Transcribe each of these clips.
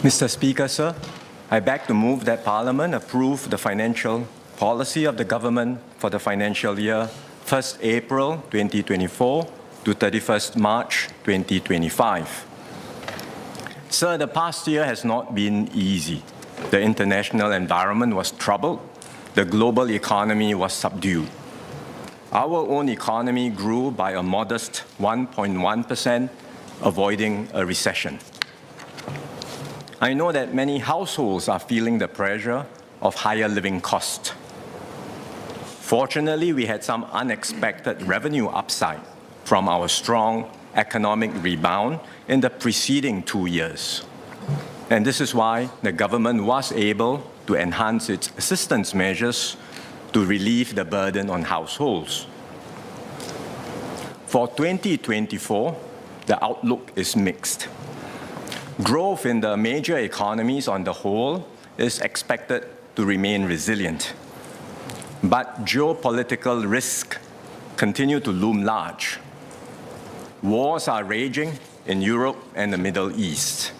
Mr. Speaker, sir, I beg to move that Parliament approve the financial policy of the government for the financial year 1st April 2024 to 31st March 2025. Sir, the past year has not been easy. The international environment was troubled. The global economy was subdued. Our own economy grew by a modest 1.1%, avoiding a recession. I know that many households are feeling the pressure of higher living costs. Fortunately, we had some unexpected revenue upside from our strong economic rebound in the preceding 2 years. And this is why the government was able to enhance its assistance measures to relieve the burden on households. For 2024, the outlook is mixed. Growth in the major economies on the whole is expected to remain resilient. But geopolitical risks continue to loom large. Wars are raging in Europe and the Middle East.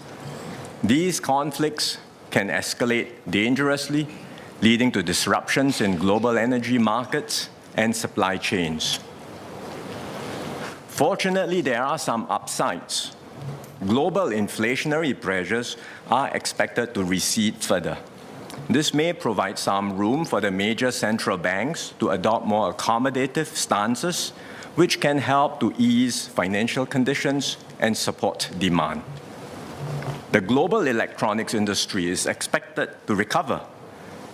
These conflicts can escalate dangerously, leading to disruptions in global energy markets and supply chains. Fortunately, there are some upsides. Global inflationary pressures are expected to recede further. This may provide some room for the major central banks to adopt more accommodative stances, which can help to ease financial conditions and support demand. The global electronics industry is expected to recover.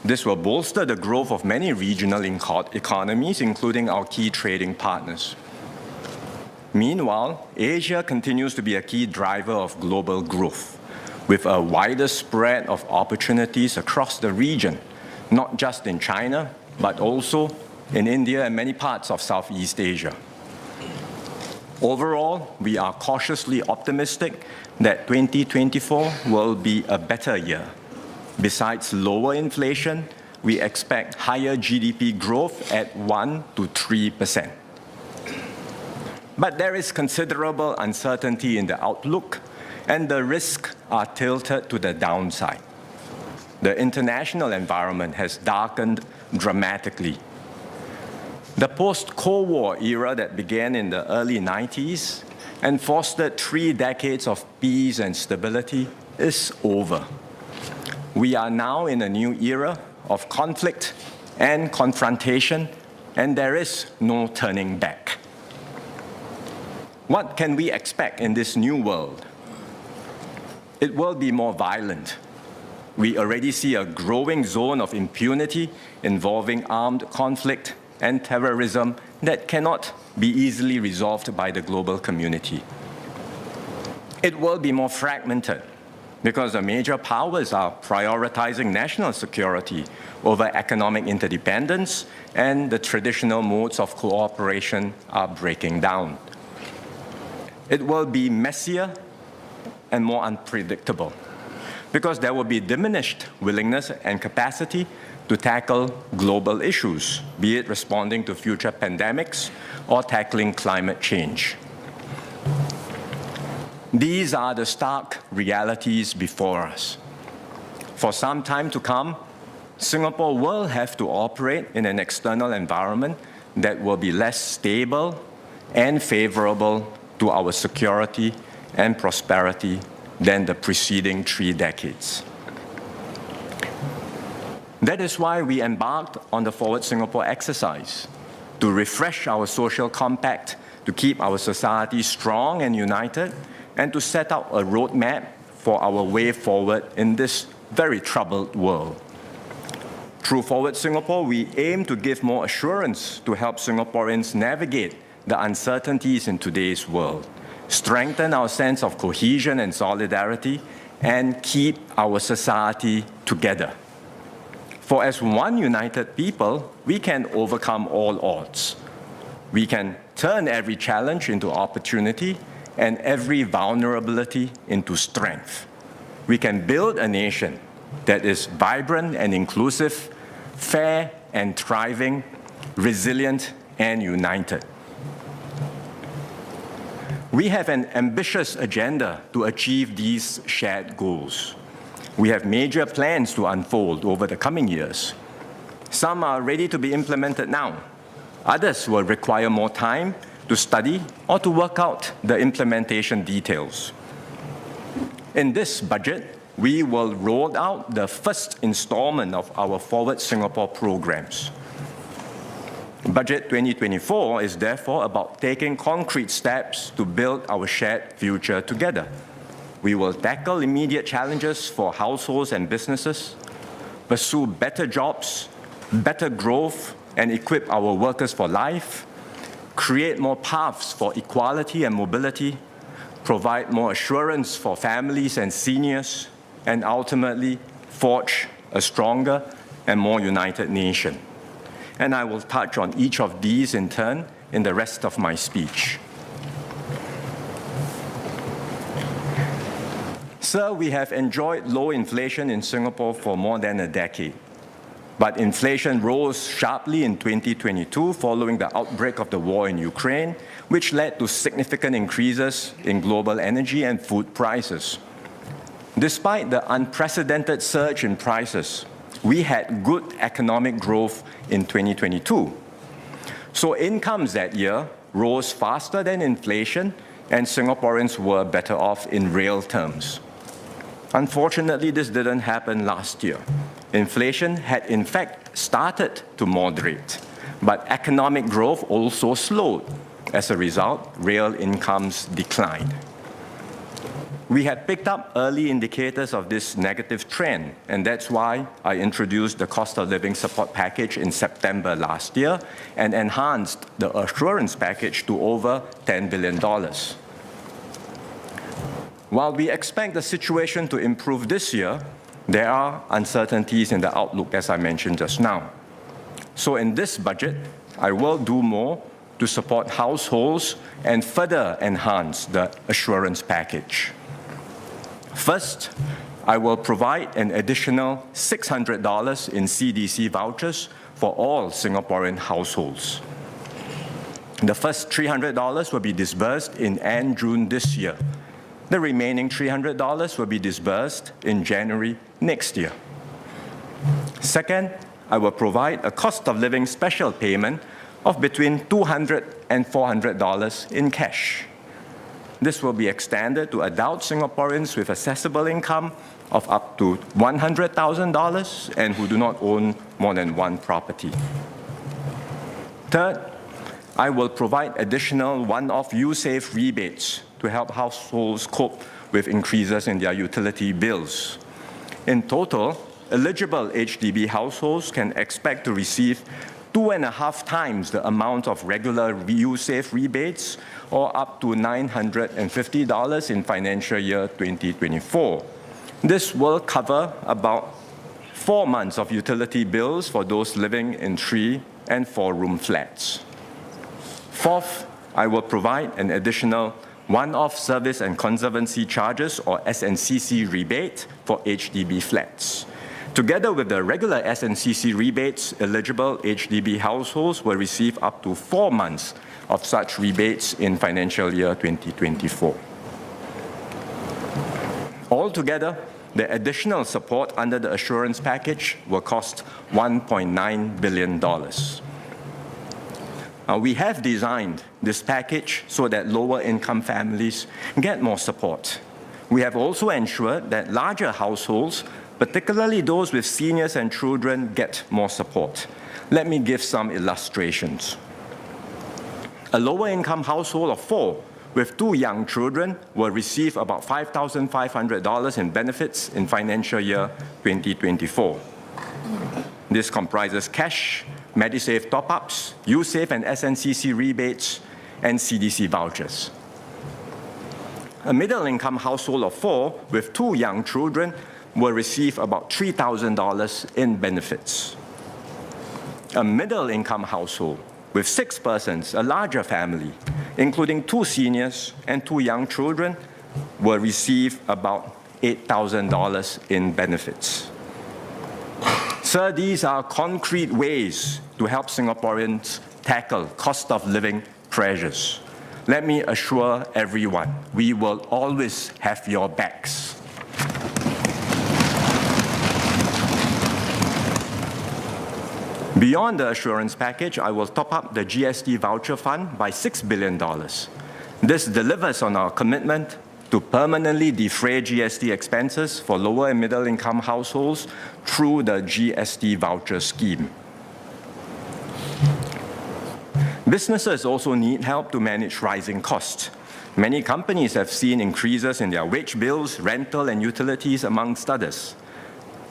This will bolster the growth of many regional economies, including our key trading partners. Meanwhile, Asia continues to be a key driver of global growth, with a wider spread of opportunities across the region, not just in China, but also in India and many parts of Southeast Asia. Overall, we are cautiously optimistic that 2024 will be a better year. Besides lower inflation, we expect higher GDP growth at 1 to 3%. But there is considerable uncertainty in the outlook, and the risks are tilted to the downside. The international environment has darkened dramatically. The post-Cold War era that began in the early 90s and fostered 3 decades of peace and stability is over. We are now in a new era of conflict and confrontation, and there is no turning back. What can we expect in this new world? It will be more violent. We already see a growing zone of impunity involving armed conflict and terrorism that cannot be easily resolved by the global community. It will be more fragmented because the major powers are prioritizing national security over economic interdependence, and the traditional modes of cooperation are breaking down. It will be messier and more unpredictable because there will be diminished willingness and capacity to tackle global issues, be it responding to future pandemics or tackling climate change. These are the stark realities before us. For some time to come, Singapore will have to operate in an external environment that will be less stable and favorable to our security and prosperity than the preceding 3 decades. That is why we embarked on the Forward Singapore exercise, to refresh our social compact, to keep our society strong and united, and to set out a roadmap for our way forward in this very troubled world. Through Forward Singapore, we aim to give more assurance to help Singaporeans navigate the uncertainties in today's world, strengthen our sense of cohesion and solidarity, and keep our society together. For as one united people, we can overcome all odds. We can turn every challenge into opportunity and every vulnerability into strength. We can build a nation that is vibrant and inclusive, fair and thriving, resilient and united. We have an ambitious agenda to achieve these shared goals. We have major plans to unfold over the coming years. Some are ready to be implemented now. Others will require more time to study or to work out the implementation details. In this budget, we will roll out the first installment of our Forward Singapore programs. Budget 2024 is therefore about taking concrete steps to build our shared future together. We will tackle immediate challenges for households and businesses, pursue better jobs, better growth, and equip our workers for life, create more paths for equality and mobility, provide more assurance for families and seniors, and ultimately forge a stronger and more united nation. And I will touch on each of these in turn in the rest of my speech. Sir, we have enjoyed low inflation in Singapore for more than a decade. But inflation rose sharply in 2022 following the outbreak of the war in Ukraine, which led to significant increases in global energy and food prices. Despite the unprecedented surge in prices, we had good economic growth in 2022. So incomes that year rose faster than inflation, and Singaporeans were better off in real terms. Unfortunately, this didn't happen last year. Inflation had in fact started to moderate, but economic growth also slowed. As a result, real incomes declined. We had picked up early indicators of this negative trend, and that's why I introduced the cost of living support package in September last year and enhanced the assurance package to over $10 billion. While we expect the situation to improve this year, there are uncertainties in the outlook, as I mentioned just now. So in this budget, I will do more to support households and further enhance the assurance package. First, I will provide an additional $600 in CDC vouchers for all Singaporean households. The first $300 will be disbursed in end June this year. The remaining $300 will be disbursed in January next year. Second, I will provide a cost of living special payment of between $200 and $400 in cash. This will be extended to adult Singaporeans with accessible income of up to $100,000 and who do not own more than one property. Third, I will provide additional one-off USave rebates to help households cope with increases in their utility bills. In total, eligible HDB households can expect to receive 2.5 times the amount of regular USave rebates, or up to $950 in financial year 2024. This will cover about 4 months of utility bills for those living in 3- and 4-room flats. Fourth, I will provide an additional one-off service and conservancy charges, or SNCC rebate, for HDB flats. Together with the regular SNCC rebates, eligible HDB households will receive up to 4 months of such rebates in financial year 2024. Altogether, the additional support under the assurance package will cost $1.9 billion. We have designed this package so that lower-income families get more support. We have also ensured that larger households, particularly those with seniors and children, get more support. Let me give some illustrations. A lower-income household of 4 with 2 young children will receive about $5,500 in benefits in financial year 2024. This comprises cash, MediSave top-ups, USave and SNCC rebates, and CDC vouchers. A middle-income household of 4 with 2 young children will receive about $3,000 in benefits. A middle-income household with 6 persons, a larger family, including 2 seniors and 2 young children, will receive about $8,000 in benefits. Sir, these are concrete ways to help Singaporeans tackle cost of living pressures. Let me assure everyone, we will always have your backs. Beyond the assurance package, I will top up the GST voucher fund by $6 billion. This delivers on our commitment to permanently defray GST expenses for lower and middle income households through the GST voucher scheme. Businesses also need help to manage rising costs. Many companies have seen increases in their wage bills, rental, and utilities, amongst others.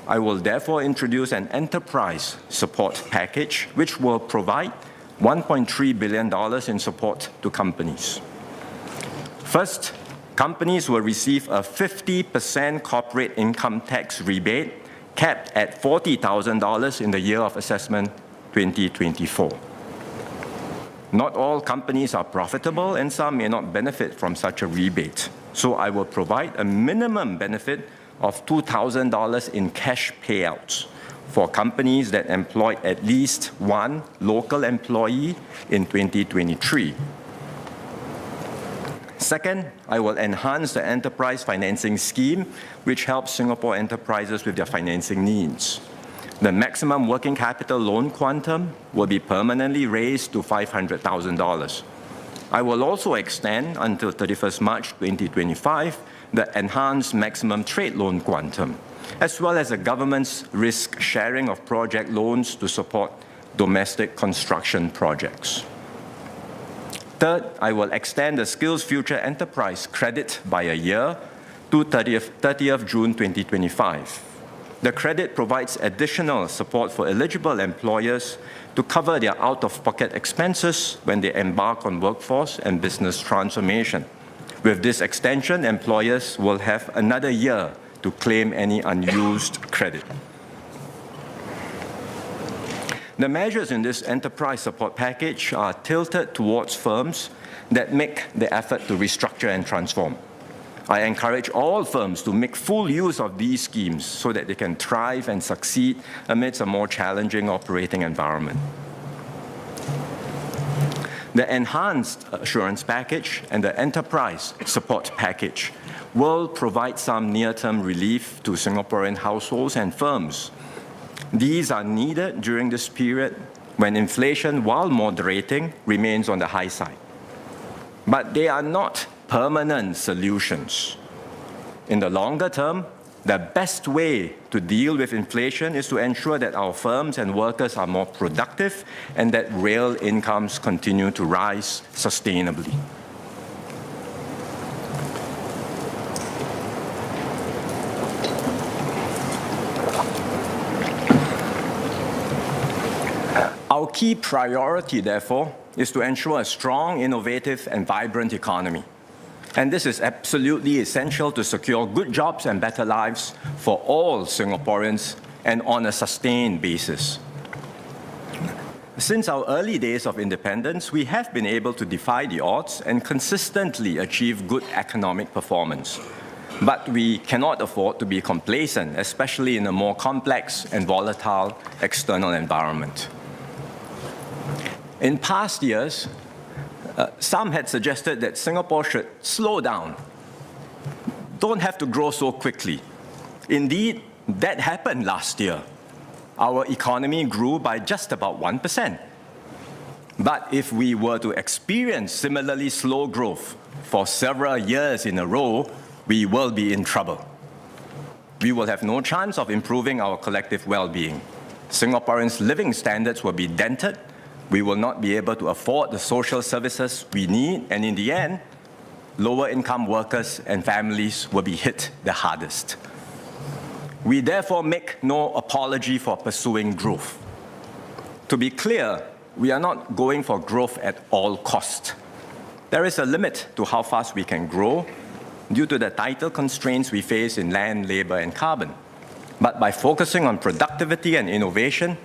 I will therefore introduce an enterprise support package which will provide $1.3 billion in support to companies. First, companies will receive a 50% corporate income tax rebate capped at $40,000 in the year of assessment 2024. Not all companies are profitable and some may not benefit from such a rebate. So I will provide a minimum benefit of $2,000 in cash payouts for companies that employ at least one local employee in 2023. Second, I will enhance the enterprise financing scheme, which helps Singapore enterprises with their financing needs. The maximum working capital loan quantum will be permanently raised to $500,000. I will also extend until 31st March 2025 the enhanced maximum trade loan quantum, as well as the government's risk sharing of project loans to support domestic construction projects. Third, I will extend the SkillsFuture Enterprise credit by a year to 30th June 2025. The credit provides additional support for eligible employers to cover their out-of-pocket expenses when they embark on workforce and business transformation. With this extension, employers will have another year to claim any unused credit. The measures in this enterprise support package are tilted towards firms that make the effort to restructure and transform. I encourage all firms to make full use of these schemes so that they can thrive and succeed amidst a more challenging operating environment. The enhanced assurance package and the enterprise support package will provide some near-term relief to Singaporean households and firms. These are needed during this period when inflation, while moderating, remains on the high side. But they are not permanent solutions. In the longer term, the best way to deal with inflation is to ensure that our firms and workers are more productive and that real incomes continue to rise sustainably. Our key priority, therefore, is to ensure a strong, innovative, and vibrant economy. And this is absolutely essential to secure good jobs and better lives for all Singaporeans and on a sustained basis. Since our early days of independence, we have been able to defy the odds and consistently achieve good economic performance. But we cannot afford to be complacent, especially in a more complex and volatile external environment. In past years, some had suggested that Singapore should slow down. Don't have to grow so quickly. Indeed, that happened last year. Our economy grew by just about 1%. But if we were to experience similarly slow growth for several years in a row, we will be in trouble. We will have no chance of improving our collective well-being. Singaporeans' living standards will be dented. We will not be able to afford the social services we need, and in the end, lower-income workers and families will be hit the hardest. We therefore make no apology for pursuing growth. To be clear, we are not going for growth at all costs. There is a limit to how fast we can grow due to the tighter constraints we face in land, labor, and carbon. But by focusing on productivity and innovation,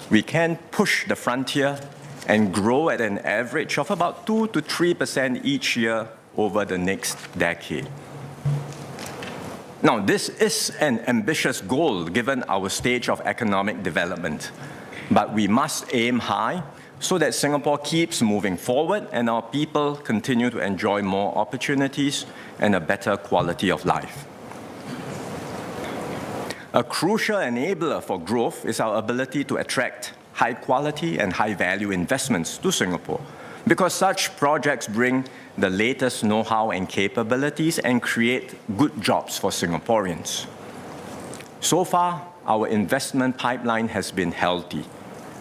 we can push the frontier and grow at an average of about 2 to 3% each year over the next decade. Now, this is an ambitious goal given our stage of economic development, but we must aim high so that Singapore keeps moving forward and our people continue to enjoy more opportunities and a better quality of life. A crucial enabler for growth is our ability to attract high-quality and high-value investments to Singapore, because such projects bring the latest know-how and capabilities and create good jobs for Singaporeans. So far, our investment pipeline has been healthy.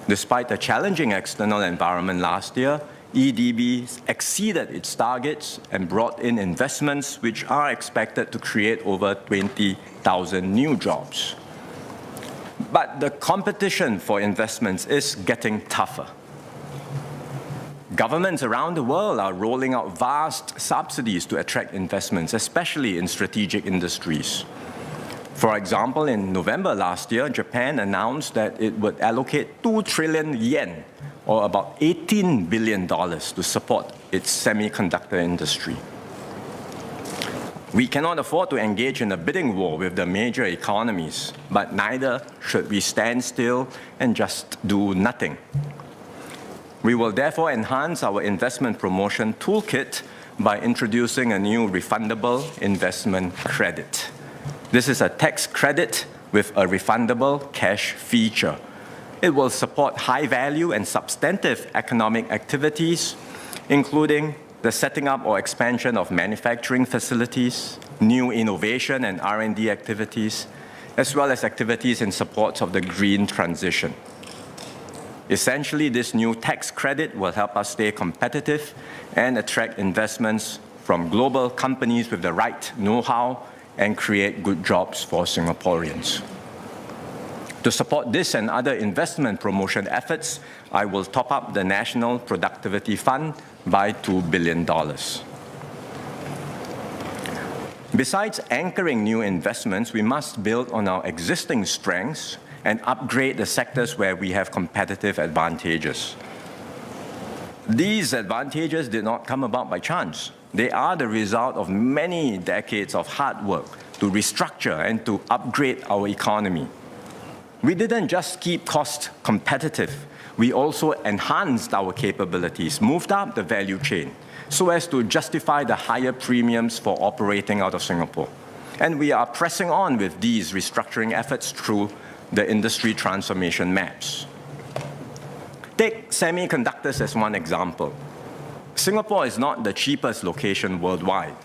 Despite a challenging external environment last year, EDB exceeded its targets and brought in investments which are expected to create over 20,000 new jobs. But the competition for investments is getting tougher. Governments around the world are rolling out vast subsidies to attract investments, especially in strategic industries. For example, in November last year, Japan announced that it would allocate 2 trillion yen, or about $18 billion, to support its semiconductor industry. We cannot afford to engage in a bidding war with the major economies, but neither should we stand still and just do nothing. We will therefore enhance our investment promotion toolkit by introducing a new refundable investment credit. This is a tax credit with a refundable cash feature. It will support high-value and substantive economic activities, including the setting up or expansion of manufacturing facilities, new innovation and R&D activities, as well as activities in support of the green transition. Essentially, this new tax credit will help us stay competitive and attract investments from global companies with the right know-how and create good jobs for Singaporeans. To support this and other investment promotion efforts, I will top up the National Productivity Fund by $2 billion. Besides anchoring new investments, we must build on our existing strengths and upgrade the sectors where we have competitive advantages. These advantages did not come about by chance. They are the result of many decades of hard work to restructure and to upgrade our economy. We didn't just keep costs competitive, we also enhanced our capabilities, moved up the value chain, so as to justify the higher premiums for operating out of Singapore. And we are pressing on with these restructuring efforts through the industry transformation maps. Take semiconductors as one example. Singapore is not the cheapest location worldwide,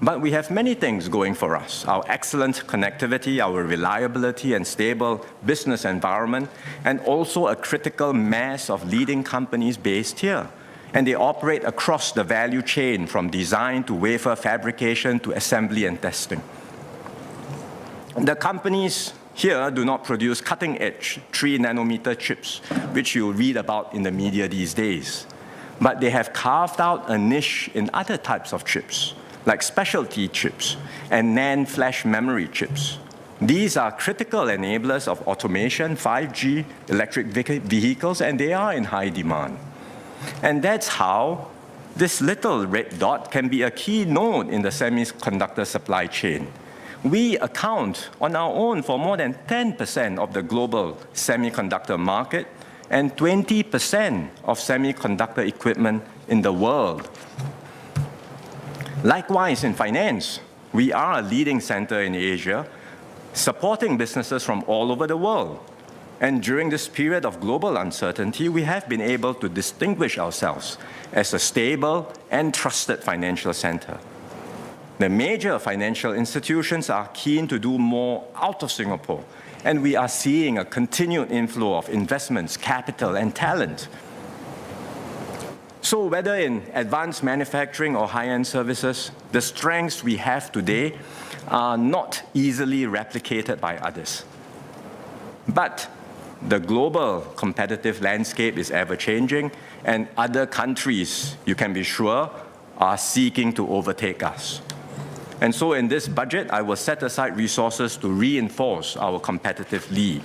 but we have many things going for us: our excellent connectivity, our reliability and stable business environment, and also a critical mass of leading companies based here. And they operate across the value chain, from design to wafer fabrication to assembly and testing. The companies here do not produce cutting-edge 3-nanometer chips, which you read about in the media these days. But they have carved out a niche in other types of chips, like specialty chips and NAND flash memory chips. These are critical enablers of automation, 5G, electric vehicles, and they are in high demand. And that's how this little red dot can be a key node in the semiconductor supply chain. We account on our own for more than 10% of the global semiconductor market and 20% of semiconductor equipment in the world. Likewise, in finance, we are a leading center in Asia, supporting businesses from all over the world. And during this period of global uncertainty, we have been able to distinguish ourselves as a stable and trusted financial center. The major financial institutions are keen to do more out of Singapore, and we are seeing a continued inflow of investments, capital, and talent. So whether in advanced manufacturing or high-end services, the strengths we have today are not easily replicated by others. But the global competitive landscape is ever-changing, and other countries, you can be sure, are seeking to overtake us. And so in this budget, I will set aside resources to reinforce our competitive lead.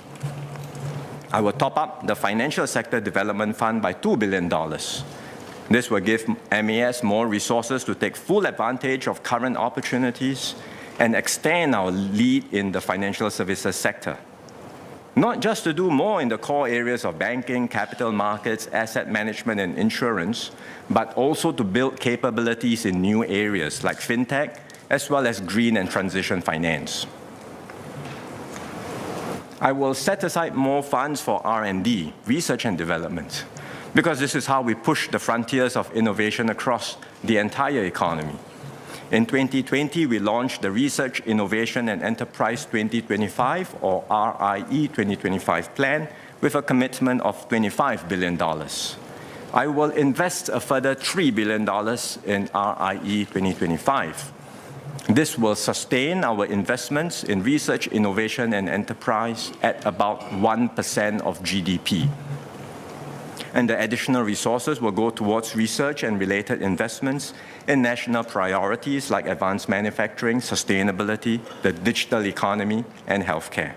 I will top up the Financial Sector Development Fund by $2 billion. This will give MAS more resources to take full advantage of current opportunities and extend our lead in the financial services sector. Not just to do more in the core areas of banking, capital markets, asset management, and insurance, but also to build capabilities in new areas like fintech, as well as green and transition finance. I will set aside more funds for R&D, research and development, because this is how we push the frontiers of innovation across the entire economy. In 2020, we launched the Research, Innovation and Enterprise 2025, or RIE 2025 plan, with a commitment of $25 billion. I will invest a further $3 billion in RIE 2025. This will sustain our investments in research, innovation, and enterprise at about 1% of GDP. And the additional resources will go towards research and related investments in national priorities like advanced manufacturing, sustainability, the digital economy, and healthcare.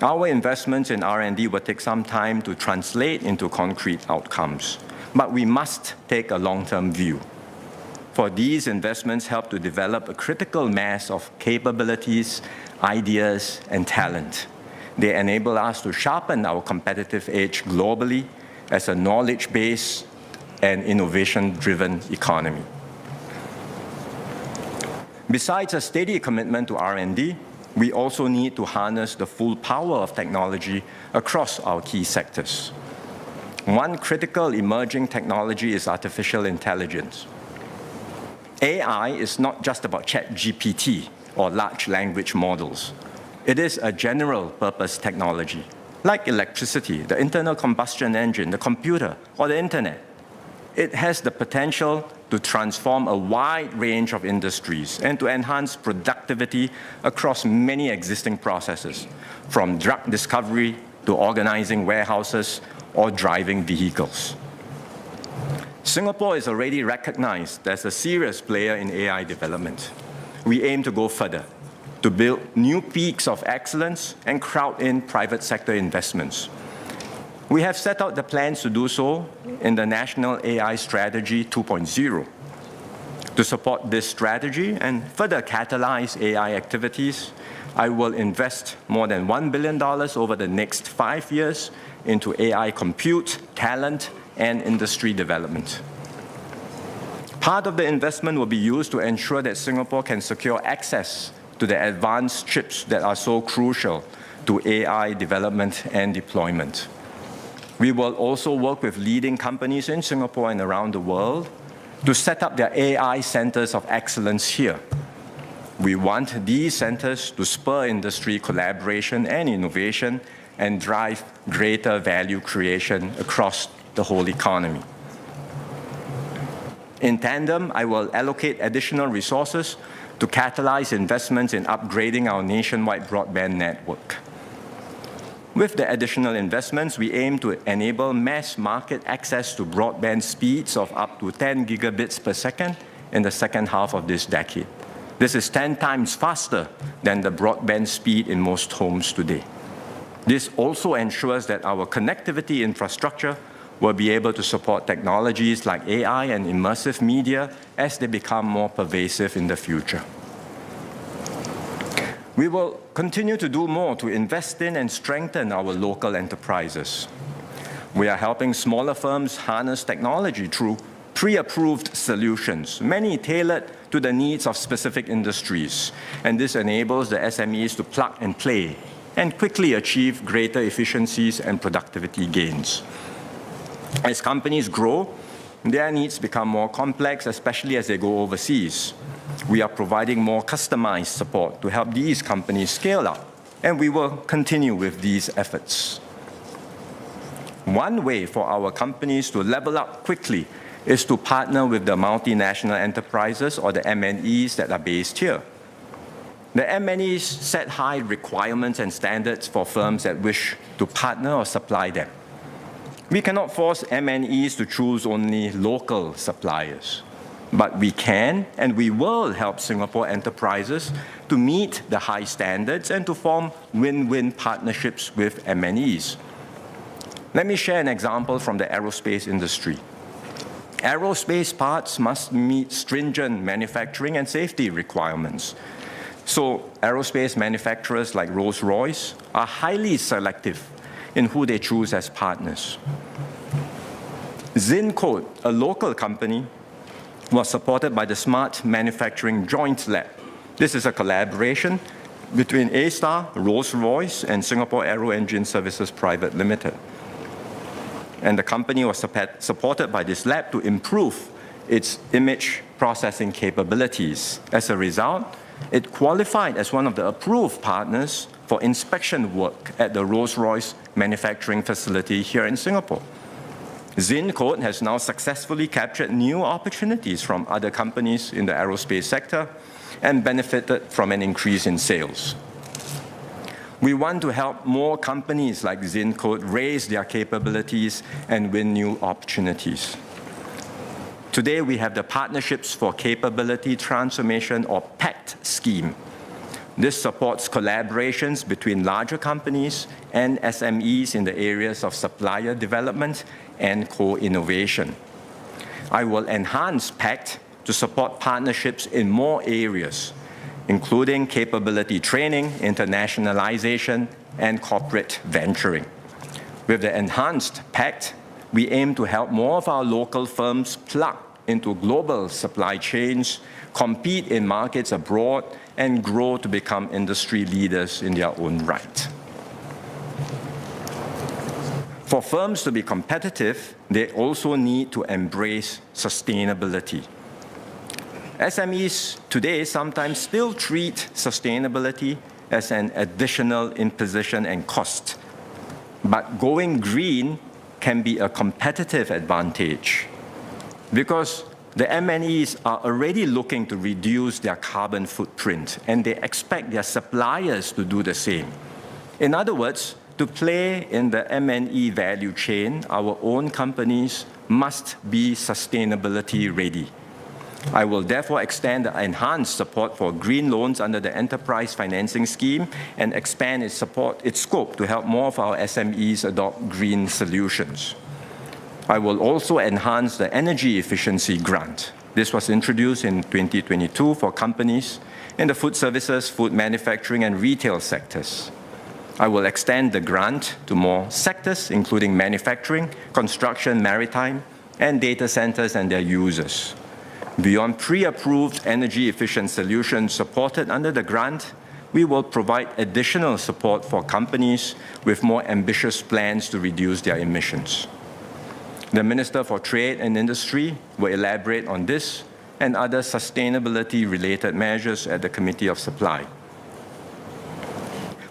Our investments in R&D will take some time to translate into concrete outcomes, but we must take a long-term view. For these investments help to develop a critical mass of capabilities, ideas, and talent. They enable us to sharpen our competitive edge globally as a knowledge-based and innovation-driven economy. Besides a steady commitment to R&D, we also need to harness the full power of technology across our key sectors. One critical emerging technology is artificial intelligence. AI is not just about ChatGPT or large language models. It is a general-purpose technology, like electricity, the internal combustion engine, the computer, or the internet. It has the potential to transform a wide range of industries and to enhance productivity across many existing processes, from drug discovery to organizing warehouses or driving vehicles. Singapore is already recognized as a serious player in AI development. We aim to go further, to build new peaks of excellence and crowd in private sector investments. We have set out the plans to do so in the National AI Strategy 2.0. To support this strategy and further catalyze AI activities, I will invest more than $1 billion over the next 5 years into AI compute, talent, and industry development. Part of the investment will be used to ensure that Singapore can secure access to the advanced chips that are so crucial to AI development and deployment. We will also work with leading companies in Singapore and around the world to set up their AI centers of excellence here. We want these centers to spur industry collaboration and innovation and drive greater value creation across the whole economy. In tandem, I will allocate additional resources to catalyze investments in upgrading our nationwide broadband network. With the additional investments, we aim to enable mass market access to broadband speeds of up to 10 gigabits per second in the second half of this decade. This is 10 times faster than the broadband speed in most homes today. This also ensures that our connectivity infrastructure will be able to support technologies like AI and immersive media as they become more pervasive in the future. We will continue to do more to invest in and strengthen our local enterprises. We are helping smaller firms harness technology through pre-approved solutions, many tailored to the needs of specific industries. And this enables the SMEs to plug and play and quickly achieve greater efficiencies and productivity gains. As companies grow, their needs become more complex, especially as they go overseas. We are providing more customized support to help these companies scale up, and we will continue with these efforts. One way for our companies to level up quickly is to partner with the multinational enterprises, or the MNEs, that are based here. The MNEs set high requirements and standards for firms that wish to partner or supply them. We cannot force MNEs to choose only local suppliers, but we can and we will help Singapore enterprises to meet the high standards and to form win-win partnerships with MNEs. Let me share an example from the aerospace industry. Aerospace parts must meet stringent manufacturing and safety requirements. So aerospace manufacturers like Rolls-Royce are highly selective in who they choose as partners. ZinCode, a local company, was supported by the Smart Manufacturing Joint Lab. This is a collaboration between A-Star, Rolls-Royce, and Singapore Aero Engine Services Private Limited. And the company was supported by this lab to improve its image processing capabilities. As a result, it qualified as one of the approved partners for inspection work at the Rolls-Royce manufacturing facility here in Singapore. ZinCode has now successfully captured new opportunities from other companies in the aerospace sector and benefited from an increase in sales. We want to help more companies like ZinCode raise their capabilities and win new opportunities. Today, we have the Partnerships for Capability Transformation, or PACT scheme. This supports collaborations between larger companies and SMEs in the areas of supplier development and co-innovation. I will enhance PACT to support partnerships in more areas, including capability training, internationalization, and corporate venturing. With the enhanced PACT, we aim to help more of our local firms plug into global supply chains, compete in markets abroad, and grow to become industry leaders in their own right. For firms to be competitive, they also need to embrace sustainability. SMEs today sometimes still treat sustainability as an additional imposition and cost. But going green can be a competitive advantage because the MNEs are already looking to reduce their carbon footprint, and they expect their suppliers to do the same. In other words, to play in the MNE value chain, our own companies must be sustainability ready. I will therefore extend the enhanced support for green loans under the Enterprise Financing Scheme and expand its scope to help more of our SMEs adopt green solutions. I will also enhance the energy efficiency grant. This was introduced in 2022 for companies in the food services, food manufacturing, and retail sectors. I will extend the grant to more sectors, including manufacturing, construction, maritime, and data centers and their users. Beyond pre-approved energy-efficient solutions supported under the grant, we will provide additional support for companies with more ambitious plans to reduce their emissions. The Minister for Trade and Industry will elaborate on this and other sustainability-related measures at the Committee of Supply.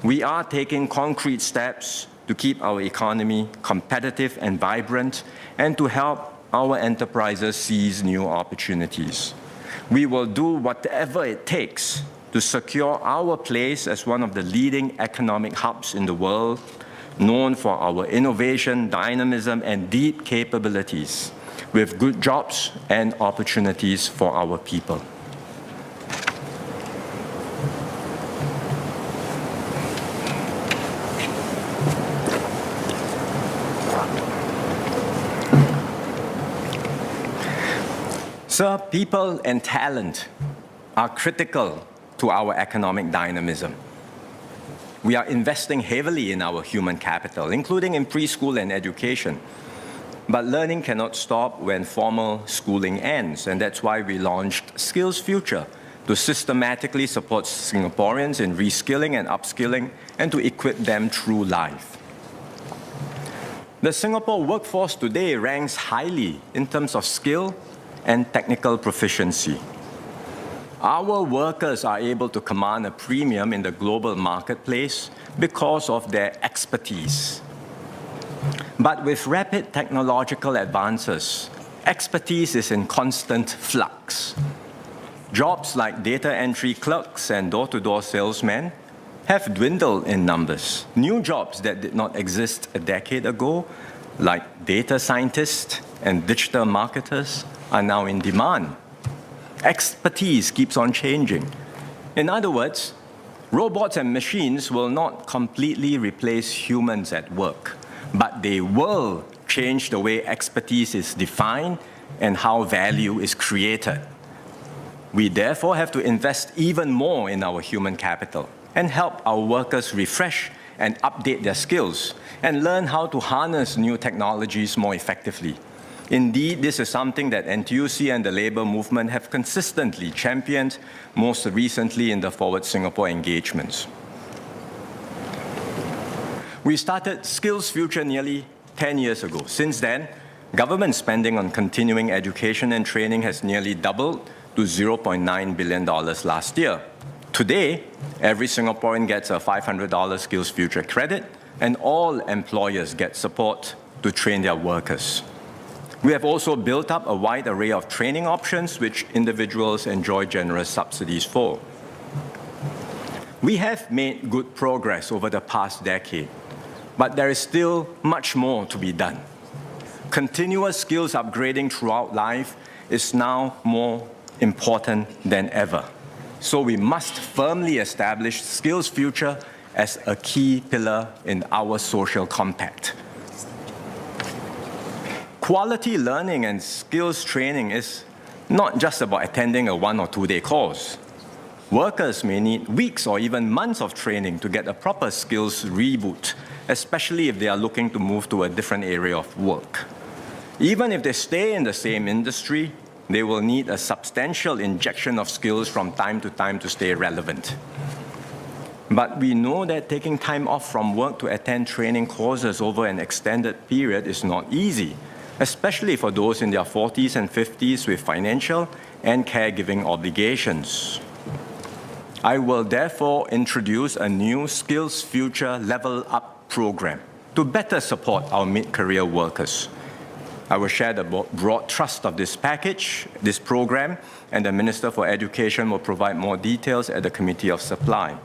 We are taking concrete steps to keep our economy competitive and vibrant and to help our enterprises seize new opportunities. We will do whatever it takes to secure our place as one of the leading economic hubs in the world, known for our innovation, dynamism, and deep capabilities, with good jobs and opportunities for our people. Sir, people and talent are critical to our economic dynamism. We are investing heavily in our human capital, including in preschool and education. But learning cannot stop when formal schooling ends, and that's why we launched SkillsFuture to systematically support Singaporeans in reskilling and upskilling and to equip them through life. The Singapore workforce today ranks highly in terms of skill and technical proficiency. Our workers are able to command a premium in the global marketplace because of their expertise. But with rapid technological advances, expertise is in constant flux. Jobs like data entry clerks and door-to-door salesmen have dwindled in numbers. New jobs that did not exist a decade ago, like data scientists and digital marketers, are now in demand. Expertise keeps on changing. In other words, robots and machines will not completely replace humans at work, but they will change the way expertise is defined and how value is created. We therefore have to invest even more in our human capital and help our workers refresh and update their skills and learn how to harness new technologies more effectively. Indeed, this is something that NTUC and the labour movement have consistently championed, most recently in the Forward Singapore engagements. We started SkillsFuture nearly 10 years ago. Since then, government spending on continuing education and training has nearly doubled to $0.9 billion last year. Today, every Singaporean gets a $500 SkillsFuture credit, and all employers get support to train their workers. We have also built up a wide array of training options which individuals enjoy generous subsidies for. We have made good progress over the past decade, but there is still much more to be done. Continuous skills upgrading throughout life is now more important than ever. So we must firmly establish SkillsFuture as a key pillar in our social compact. Quality learning and skills training is not just about attending a 1 or 2 day course. Workers may need weeks or even months of training to get a proper skills reboot, especially if they are looking to move to a different area of work. Even if they stay in the same industry, they will need a substantial injection of skills from time to stay relevant. But we know that taking time off from work to attend training courses over an extended period is not easy, especially for those in their 40s and 50s with financial and caregiving obligations. I will therefore introduce a new SkillsFuture Level Up program to better support our mid-career workers. I will share the broad thrust of this program, and the Minister for Education will provide more details at the Committee of Supply.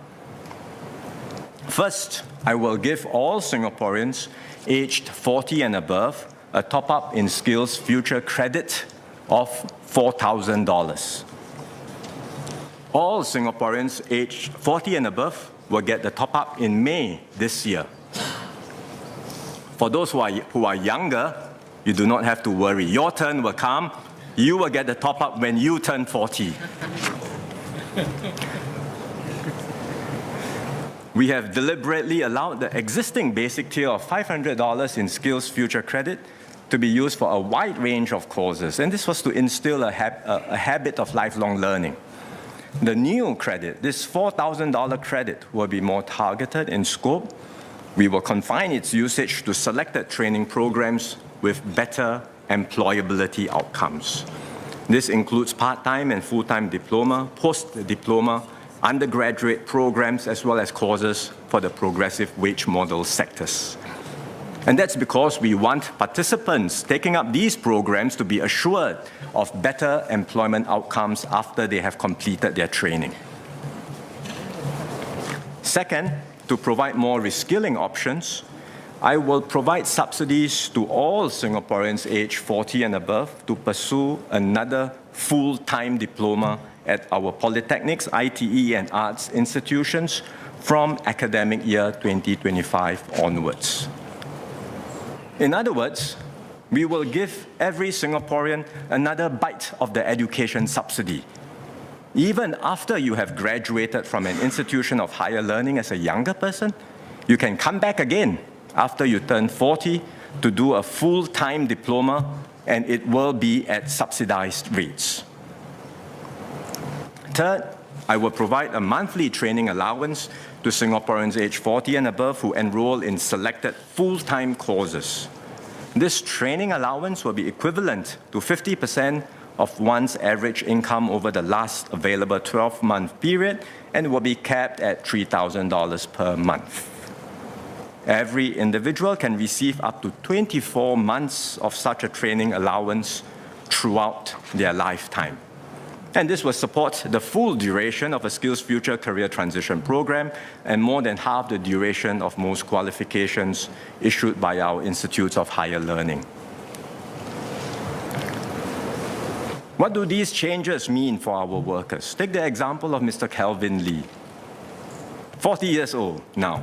First, I will give all Singaporeans aged 40 and above a top-up in SkillsFuture Credit of $4,000. All Singaporeans aged 40 and above will get the top-up in May this year. For those who are younger, you do not have to worry. Your turn will come. You will get the top-up when you turn 40. We have deliberately allowed the existing basic tier of $500 in SkillsFuture Credit to be used for a wide range of courses, and this was to instill a habit of lifelong learning. The new credit, this $4,000 credit, will be more targeted in scope. We will confine its usage to selected training programs with better employability outcomes. This includes part-time and full-time diploma, post-diploma, undergraduate programs, as well as courses for the progressive wage model sectors. And that's because we want participants taking up these programs to be assured of better employment outcomes after they have completed their training. Second, to provide more reskilling options, I will provide subsidies to all Singaporeans aged 40 and above to pursue another full-time diploma at our polytechnics, ITE, and arts institutions from academic year 2025 onwards. In other words, we will give every Singaporean another bite of the education subsidy. Even after you have graduated from an institution of higher learning as a younger person, you can come back again after you turn 40 to do a full-time diploma, and it will be at subsidized rates. Third, I will provide a monthly training allowance to Singaporeans aged 40 and above who enroll in selected full-time courses. This training allowance will be equivalent to 50% of one's average income over the last available 12-month period and will be capped at $3,000 per month. Every individual can receive up to 24 months of such a training allowance throughout their lifetime. And this will support the full duration of a SkillsFuture career transition program and more than half the duration of most qualifications issued by our institutes of higher learning. What do these changes mean for our workers? Take the example of Mr. Kelvin Lee, 40 years old now.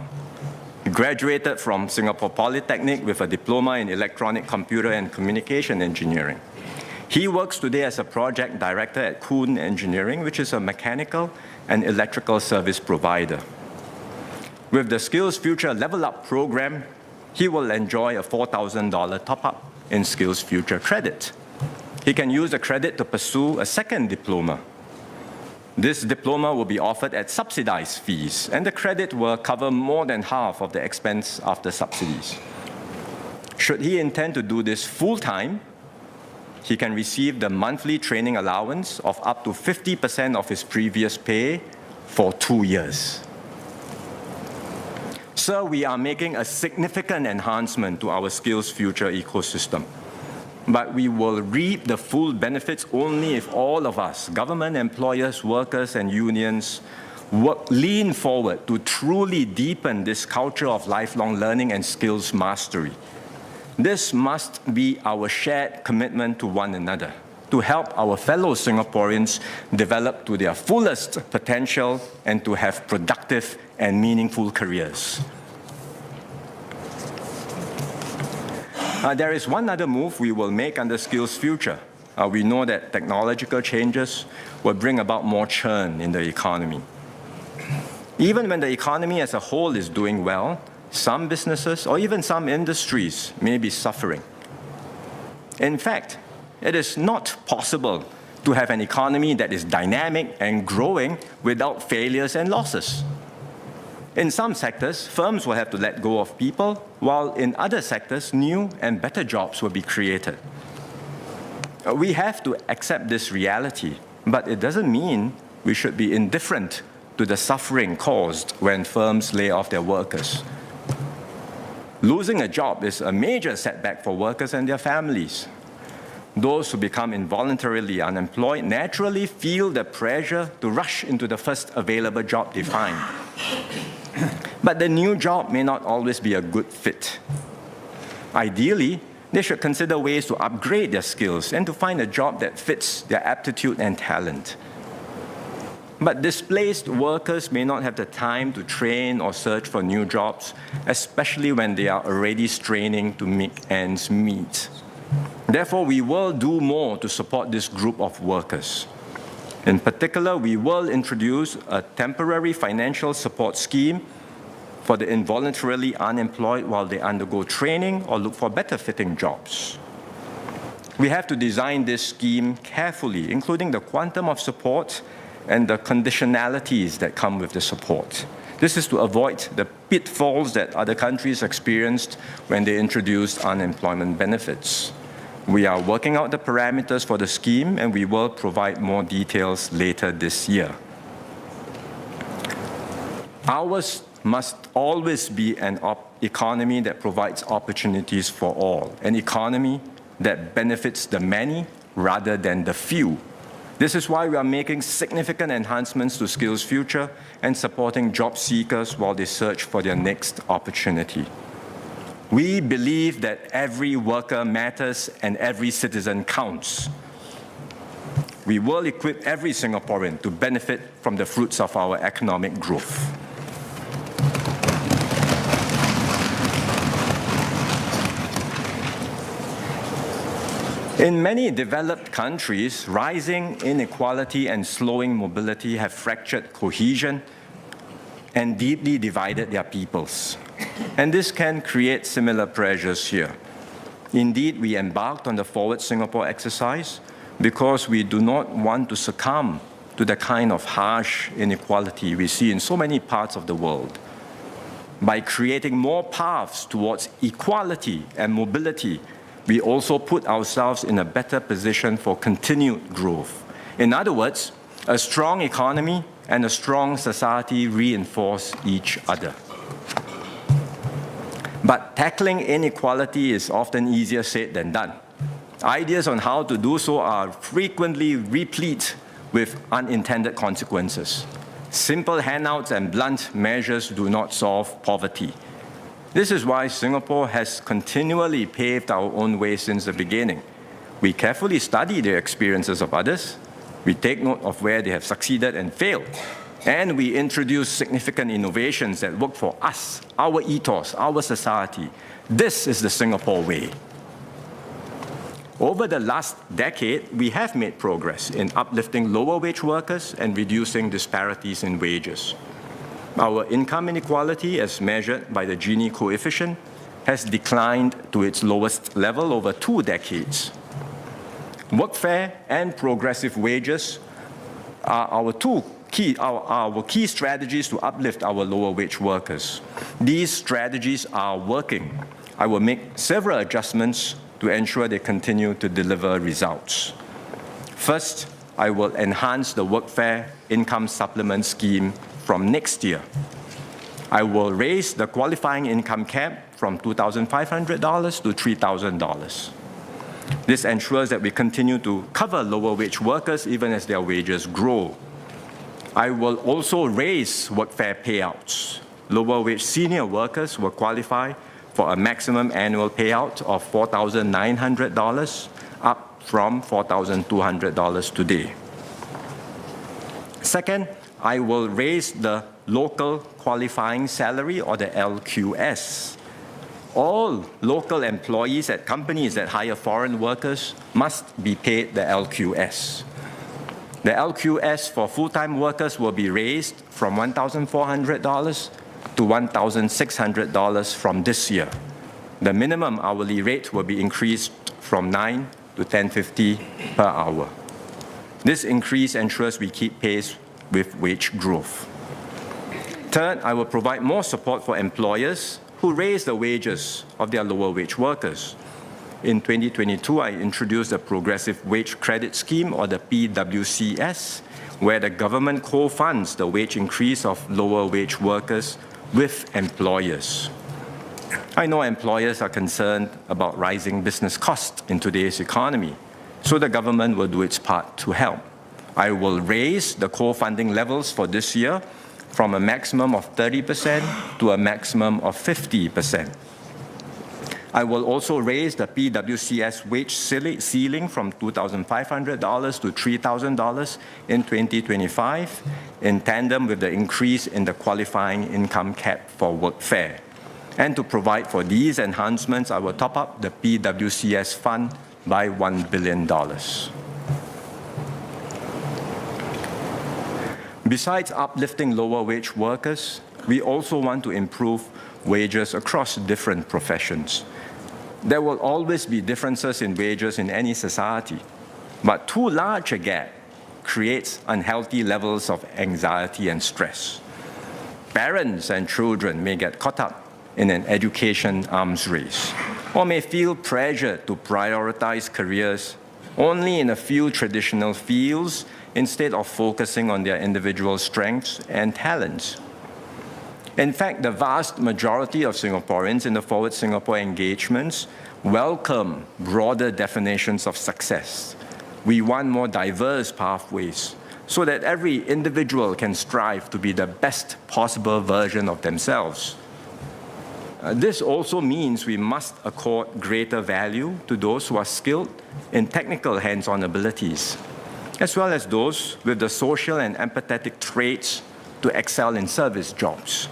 He graduated from Singapore Polytechnic with a diploma in electronic computer and communication engineering. He works today as a project director at Kuhn Engineering, which is a mechanical and electrical service provider. With the SkillsFuture Level Up program, he will enjoy a $4,000 top-up in SkillsFuture Credit. He can use the credit to pursue a second diploma. This diploma will be offered at subsidized fees, and the credit will cover more than half of the expense after subsidies. Should he intend to do this full-time, he can receive the monthly training allowance of up to 50% of his previous pay for 2 years. Sir, we are making a significant enhancement to our SkillsFuture ecosystem. But we will reap the full benefits only if all of us, government, employers, workers, and unions, lean forward to truly deepen this culture of lifelong learning and skills mastery. This must be our shared commitment to one another, to help our fellow Singaporeans develop to their fullest potential and to have productive and meaningful careers. There is one other move we will make under SkillsFuture. We know that technological changes will bring about more churn in the economy. Even when the economy as a whole is doing well, some businesses or even some industries may be suffering. In fact, it is not possible to have an economy that is dynamic and growing without failures and losses. In some sectors, firms will have to let go of people, while in other sectors, new and better jobs will be created. We have to accept this reality, but it doesn't mean we should be indifferent to the suffering caused when firms lay off their workers. Losing a job is a major setback for workers and their families. Those who become involuntarily unemployed naturally feel the pressure to rush into the first available job they find. But the new job may not always be a good fit. Ideally, they should consider ways to upgrade their skills and to find a job that fits their aptitude and talent. But displaced workers may not have the time to train or search for new jobs, especially when they are already straining to make ends meet. Therefore, we will do more to support this group of workers. In particular, we will introduce a temporary financial support scheme for the involuntarily unemployed while they undergo training or look for better fitting jobs. We have to design this scheme carefully, including the quantum of support and the conditionalities that come with the support. This is to avoid the pitfalls that other countries experienced when they introduced unemployment benefits. We are working out the parameters for the scheme, and we will provide more details later this year. Ours must always be an economy that provides opportunities for all, an economy that benefits the many rather than the few. This is why we are making significant enhancements to SkillsFuture and supporting job seekers while they search for their next opportunity. We believe that every worker matters and every citizen counts. We will equip every Singaporean to benefit from the fruits of our economic growth. In many developed countries, rising inequality and slowing mobility have fractured cohesion and deeply divided their peoples. And this can create similar pressures here. Indeed, we embarked on the Forward Singapore exercise because we do not want to succumb to the kind of harsh inequality we see in so many parts of the world. By creating more paths towards equality and mobility, we also put ourselves in a better position for continued growth. In other words, a strong economy and a strong society reinforce each other. But tackling inequality is often easier said than done. Ideas on how to do so are frequently replete with unintended consequences. Simple handouts and blunt measures do not solve poverty. This is why Singapore has continually paved our own way since the beginning. We carefully study the experiences of others, we take note of where they have succeeded and failed, and we introduce significant innovations that work for us, our ethos, our society. This is the Singapore way. Over the last decade, we have made progress in uplifting lower wage workers and reducing disparities in wages. Our income inequality, as measured by the Gini coefficient, has declined to its lowest level over 2 decades. Workfare and progressive wages are our key strategies to uplift our lower wage workers. These strategies are working. I will make several adjustments to ensure they continue to deliver results. First, I will enhance the workfare income supplement scheme from next year. I will raise the qualifying income cap from $2,500 to $3,000. This ensures that we continue to cover lower wage workers even as their wages grow. I will also raise workfare payouts. Lower wage senior workers will qualify for a maximum annual payout of $4,900, up from $4,200 today. Second, I will raise the local qualifying salary, or the LQS. All local employees at companies that hire foreign workers must be paid the LQS. The LQS for full-time workers will be raised from $1,400 to $1,600 from this year. The minimum hourly rate will be increased from $9 to $10.50 per hour. This increase ensures we keep pace with wage growth. Third, I will provide more support for employers who raise the wages of their lower wage workers. In 2022, I introduced the Progressive Wage Credit Scheme, or the PWCS, where the government co-funds the wage increase of lower wage workers with employers. I know employers are concerned about rising business costs in today's economy, so the government will do its part to help. I will raise the co-funding levels for this year from a maximum of 30% to a maximum of 50%. I will also raise the PWCS wage ceiling from $2,500 to $3,000 in 2025, in tandem with the increase in the qualifying income cap for workfare. And to provide for these enhancements, I will top up the PWCS fund by $1 billion. Besides uplifting lower wage workers, we also want to improve wages across different professions. There will always be differences in wages in any society, but too large a gap creates unhealthy levels of anxiety and stress. Parents and children may get caught up in an education arms race, or may feel pressure to prioritize careers only in a few traditional fields instead of focusing on their individual strengths and talents. In fact, the vast majority of Singaporeans in the Forward Singapore engagements welcome broader definitions of success. We want more diverse pathways so that every individual can strive to be the best possible version of themselves. This also means we must accord greater value to those who are skilled in technical hands-on abilities, as well as those with the social and empathetic traits to excel in service jobs.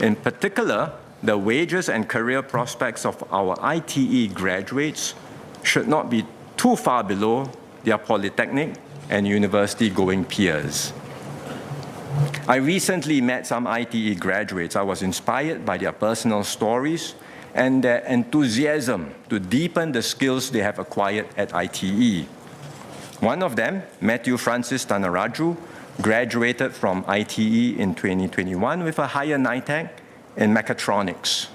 In particular, the wages and career prospects of our ITE graduates should not be too far below their polytechnic and university-going peers. I recently met some ITE graduates. I was inspired by their personal stories and their enthusiasm to deepen the skills they have acquired at ITE. One of them, Matthew Francis Tanaraju, graduated from ITE in 2021 with a higher NITEC in mechatronics.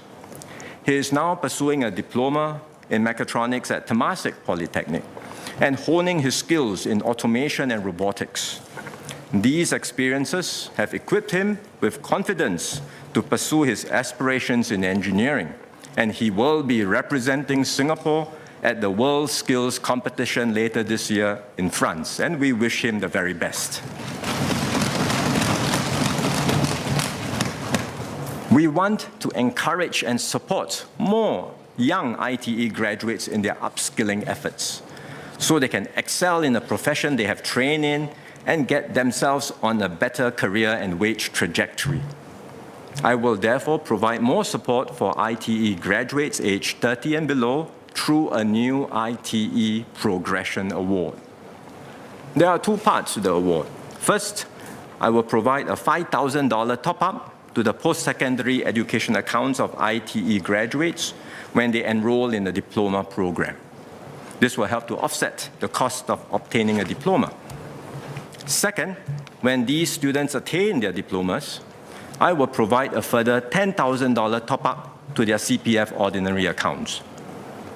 He is now pursuing a diploma in mechatronics at Temasek Polytechnic and honing his skills in automation and robotics. These experiences have equipped him with confidence to pursue his aspirations in engineering, and he will be representing Singapore at the World Skills Competition later this year in France, and we wish him the very best. We want to encourage and support more young ITE graduates in their upskilling efforts so they can excel in the profession they have trained in and get themselves on a better career and wage trajectory. I will therefore provide more support for ITE graduates aged 30 and below through a new ITE Progression Award. There are two parts to the award. First, I will provide a $5,000 top-up to the post-secondary education accounts of ITE graduates when they enroll in the diploma program. This will help to offset the cost of obtaining a diploma. Second, when these students attain their diplomas, I will provide a further $10,000 top-up to their CPF ordinary accounts.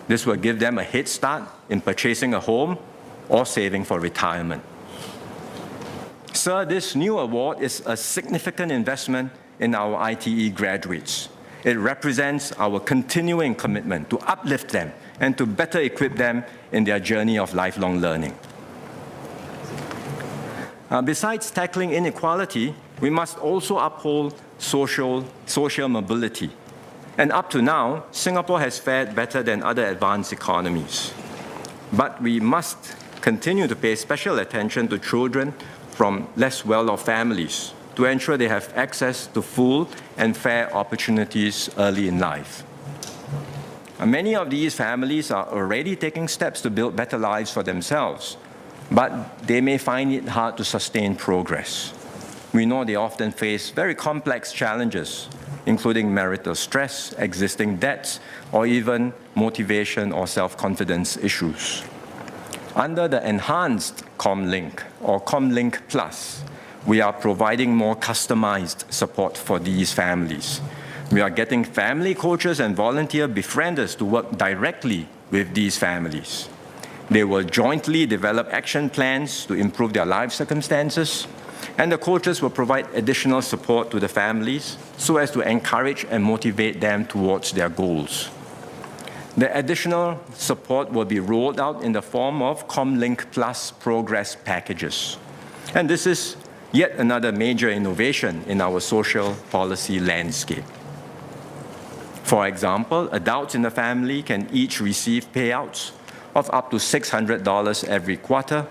This will give them a head start in purchasing a home or saving for retirement. Sir, this new award is a significant investment in our ITE graduates. It represents our continuing commitment to uplift them and to better equip them in their journey of lifelong learning. Besides tackling inequality, we must also uphold social mobility. And up to now, Singapore has fared better than other advanced economies. But we must continue to pay special attention to children from less well-off families to ensure they have access to full and fair opportunities early in life. Many of these families are already taking steps to build better lives for themselves, but they may find it hard to sustain progress. We know they often face very complex challenges, including marital stress, existing debts, or even motivation or self-confidence issues. Under the enhanced ComLink or ComLink Plus, we are providing more customized support for these families. We are getting family coaches and volunteer befrienders to work directly with these families. They will jointly develop action plans to improve their life circumstances, and the coaches will provide additional support to the families so as to encourage and motivate them towards their goals. The additional support will be rolled out in the form of ComLink Plus progress packages. And this is yet another major innovation in our social policy landscape. For example, adults in the family can each receive payouts of up to $600 every quarter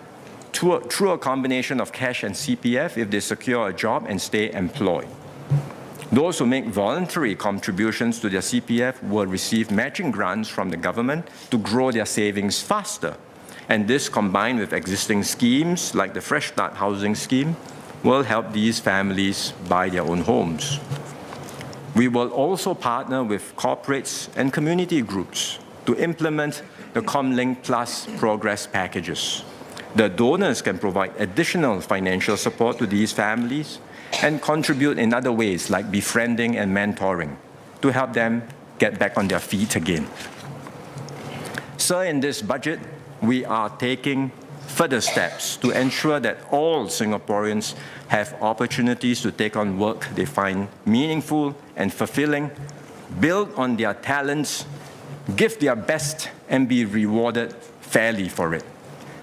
through a combination of cash and CPF if they secure a job and stay employed. Those who make voluntary contributions to their CPF will receive matching grants from the government to grow their savings faster. And this, combined with existing schemes like the Fresh Start Housing Scheme, will help these families buy their own homes. We will also partner with corporates and community groups to implement the ComLink Plus progress packages. The donors can provide additional financial support to these families and contribute in other ways like befriending and mentoring to help them get back on their feet again. So in this budget, we are taking further steps to ensure that all Singaporeans have opportunities to take on work they find meaningful and fulfilling, build on their talents, give their best, and be rewarded fairly for it.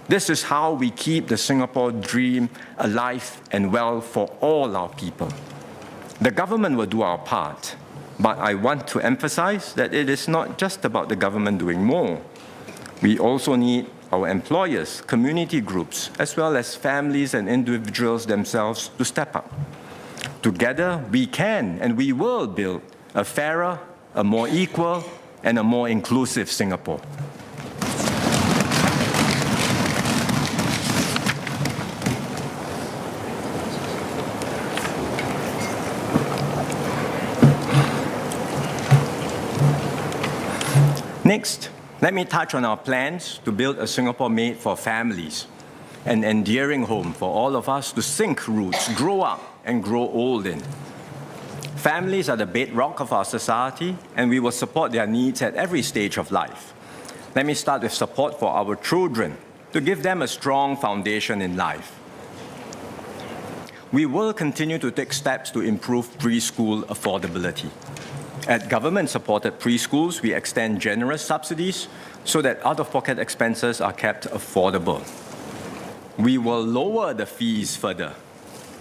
This is how we keep the Singapore dream alive and well for all our people. The government will do our part, but I want to emphasize that it is not just about the government doing more. We also need our employers, community groups, as well as families and individuals themselves to step up. Together, we can and we will build a fairer, a more equal, and a more inclusive Singapore. Next, let me touch on our plans to build a Singapore made for families, an endearing home for all of us to sink roots, grow up, and grow old in. Families are the bedrock of our society, and we will support their needs at every stage of life. Let me start with support for our children to give them a strong foundation in life. We will continue to take steps to improve preschool affordability. At government-supported preschools, we extend generous subsidies so that out-of-pocket expenses are kept affordable. We will lower the fees further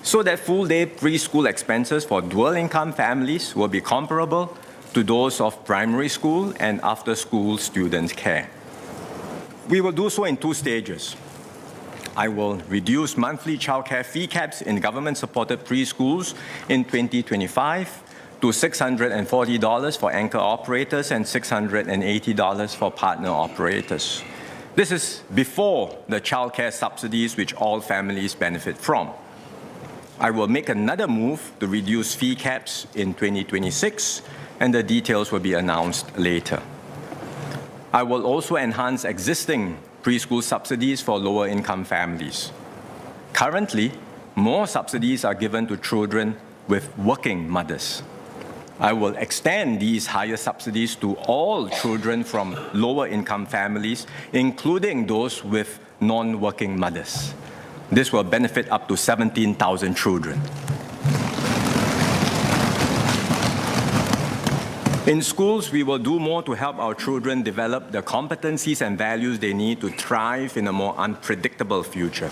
so that full-day preschool expenses for dual-income families will be comparable to those of primary school and after-school student care. We will do so in 2 stages. I will reduce monthly childcare fee caps in government-supported preschools in 2025 to $640 for anchor operators and $680 for partner operators. This is before the childcare subsidies which all families benefit from. I will make another move to reduce fee caps in 2026, and the details will be announced later. I will also enhance existing preschool subsidies for lower-income families. Currently, more subsidies are given to children with working mothers. I will extend these higher subsidies to all children from lower-income families, including those with non-working mothers. This will benefit up to 17,000 children. In schools, we will do more to help our children develop the competencies and values they need to thrive in a more unpredictable future.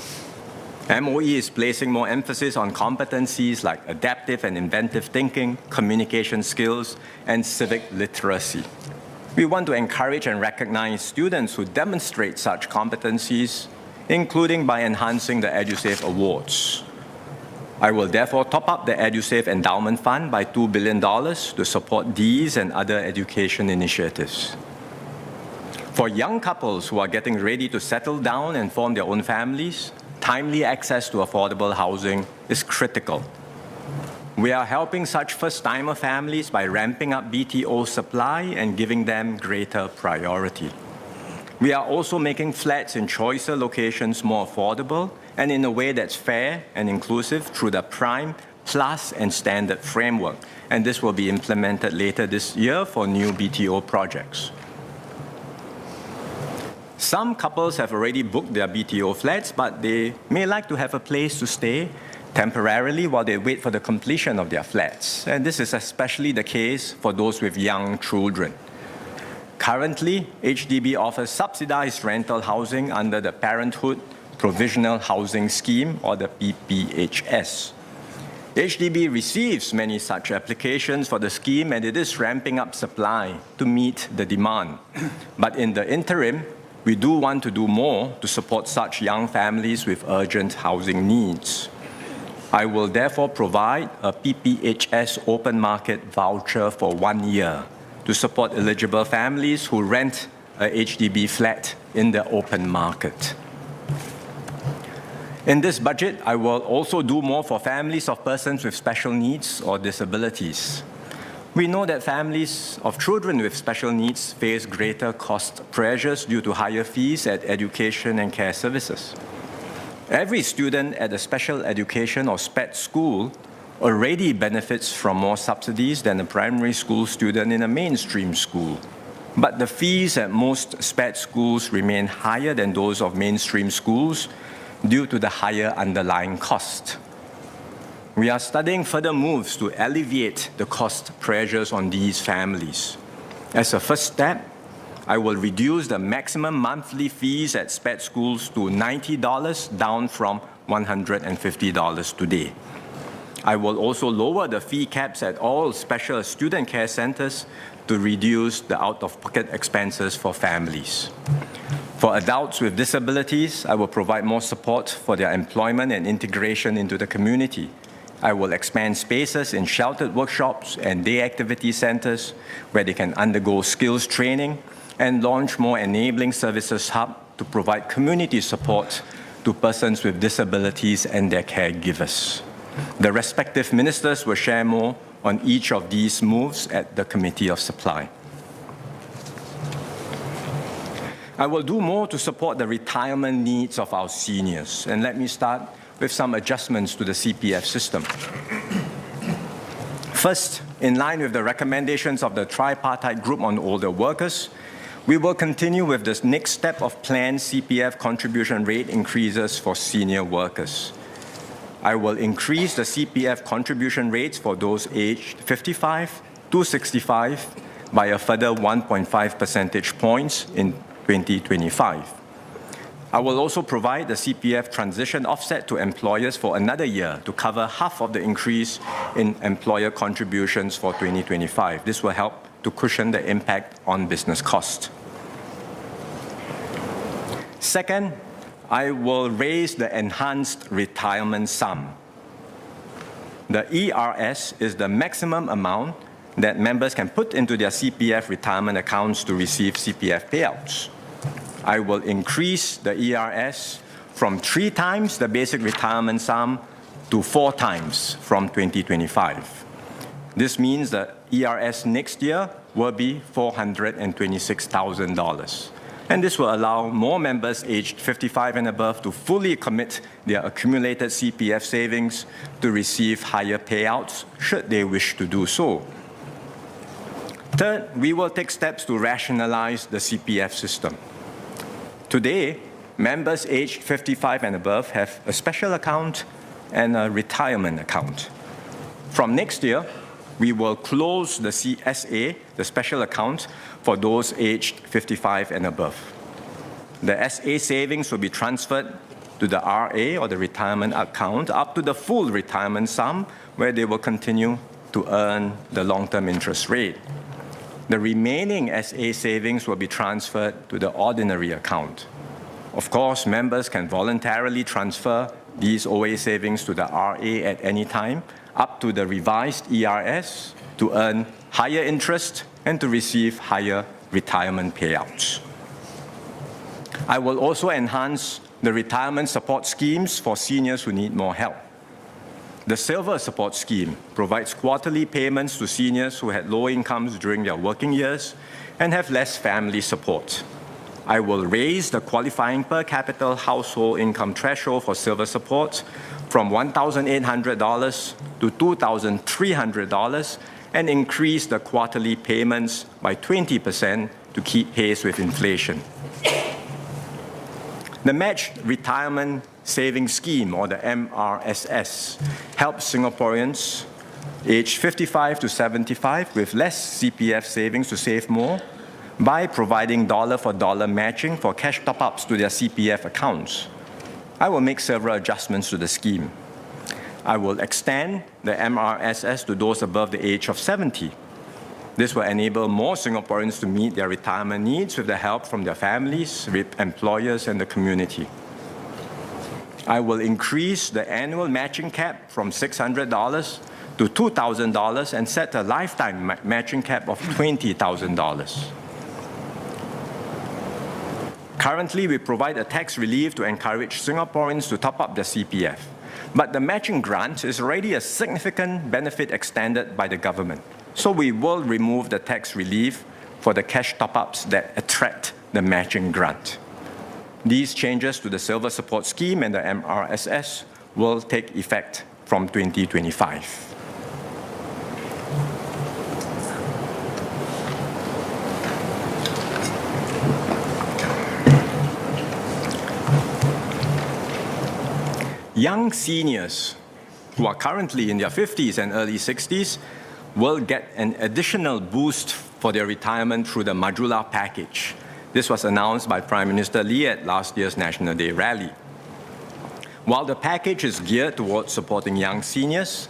MOE is placing more emphasis on competencies like adaptive and inventive thinking, communication skills, and civic literacy. We want to encourage and recognize students who demonstrate such competencies, including by enhancing the EduSave Awards. I will therefore top up the EduSave Endowment Fund by $2 billion to support these and other education initiatives. For young couples who are getting ready to settle down and form their own families, timely access to affordable housing is critical. We are helping such first-timer families by ramping up BTO supply and giving them greater priority. We are also making flats in choicer locations more affordable and in a way that's fair and inclusive through the Prime, Plus, and Standard framework. And this will be implemented later this year for new BTO projects. Some couples have already booked their BTO flats, but they may like to have a place to stay temporarily while they wait for the completion of their flats. And this is especially the case for those with young children. Currently, HDB offers subsidized rental housing under the Parenthood Provisional Housing Scheme, or the PPHS. HDB receives many such applications for the scheme, and it is ramping up supply to meet the demand. But in the interim, we do want to do more to support such young families with urgent housing needs. I will therefore provide a PPHS open market voucher for 1 year to support eligible families who rent a HDB flat in the open market. In this budget, I will also do more for families of persons with special needs or disabilities. We know that families of children with special needs face greater cost pressures due to higher fees at education and care services. Every student at a special education or SPED school already benefits from more subsidies than a primary school student in a mainstream school. But the fees at most SPED schools remain higher than those of mainstream schools due to the higher underlying cost. We are studying further moves to alleviate the cost pressures on these families. As a first step, I will reduce the maximum monthly fees at SPED schools to $90, down from $150 today. I will also lower the fee caps at all special student care centers to reduce the out-of-pocket expenses for families. For adults with disabilities, I will provide more support for their employment and integration into the community. I will expand spaces in sheltered workshops and day activity centers where they can undergo skills training and launch more enabling services hub to provide community support to persons with disabilities and their caregivers. The respective ministers will share more on each of these moves at the Committee of Supply. I will do more to support the retirement needs of our seniors, and let me start with some adjustments to the CPF system. First, in line with the recommendations of the tripartite group on older workers, we will continue with this next step of planned CPF contribution rate increases for senior workers. I will increase the CPF contribution rates for those aged 55 to 65 by a further 1.5 percentage points in 2025. I will also provide the CPF transition offset to employers for another year to cover half of the increase in employer contributions for 2025. This will help to cushion the impact on business cost. Second, I will raise the enhanced retirement sum. The ERS is the maximum amount that members can put into their CPF retirement accounts to receive CPF payouts. I will increase the ERS from 3 times the basic retirement sum to 4 times from 2025. This means that ERS next year will be $426,000. And this will allow more members aged 55 and above to fully commit their accumulated CPF savings to receive higher payouts should they wish to do so. Third, we will take steps to rationalize the CPF system. Today, members aged 55 and above have a special account and a retirement account. From next year, we will close the CSA, the special account, for those aged 55 and above. The SA savings will be transferred to the RA, or the retirement account, up to the full retirement sum, where they will continue to earn the long-term interest rate. The remaining SA savings will be transferred to the ordinary account. Of course, members can voluntarily transfer these OA savings to the RA at any time, up to the revised ERS, to earn higher interest and to receive higher retirement payouts. I will also enhance the retirement support schemes for seniors who need more help. The Silver Support Scheme provides quarterly payments to seniors who had low incomes during their working years and have less family support. I will raise the qualifying per capita household income threshold for Silver Support from $1,800 to $2,300 and increase the quarterly payments by 20% to keep pace with inflation. The Matched Retirement Savings Scheme, or the MRSS, helps Singaporeans aged 55 to 75 with less CPF savings to save more by providing dollar-for-dollar matching for cash top-ups to their CPF accounts. I will make several adjustments to the scheme. I will extend the MRSS to those above the age of 70. This will enable more Singaporeans to meet their retirement needs with the help from their families, employers, and the community. I will increase the annual matching cap from $600 to $2,000 and set a lifetime matching cap of $20,000. Currently, we provide a tax relief to encourage Singaporeans to top up their CPF. But the matching grant is already a significant benefit extended by the government. So we will remove the tax relief for the cash top-ups that attract the matching grant. These changes to the Silver Support Scheme and the MRSS will take effect from 2025. Young seniors who are currently in their 50s and early 60s will get an additional boost for their retirement through the Majula package. This was announced by Prime Minister Lee at last year's National Day rally. While the package is geared towards supporting young seniors,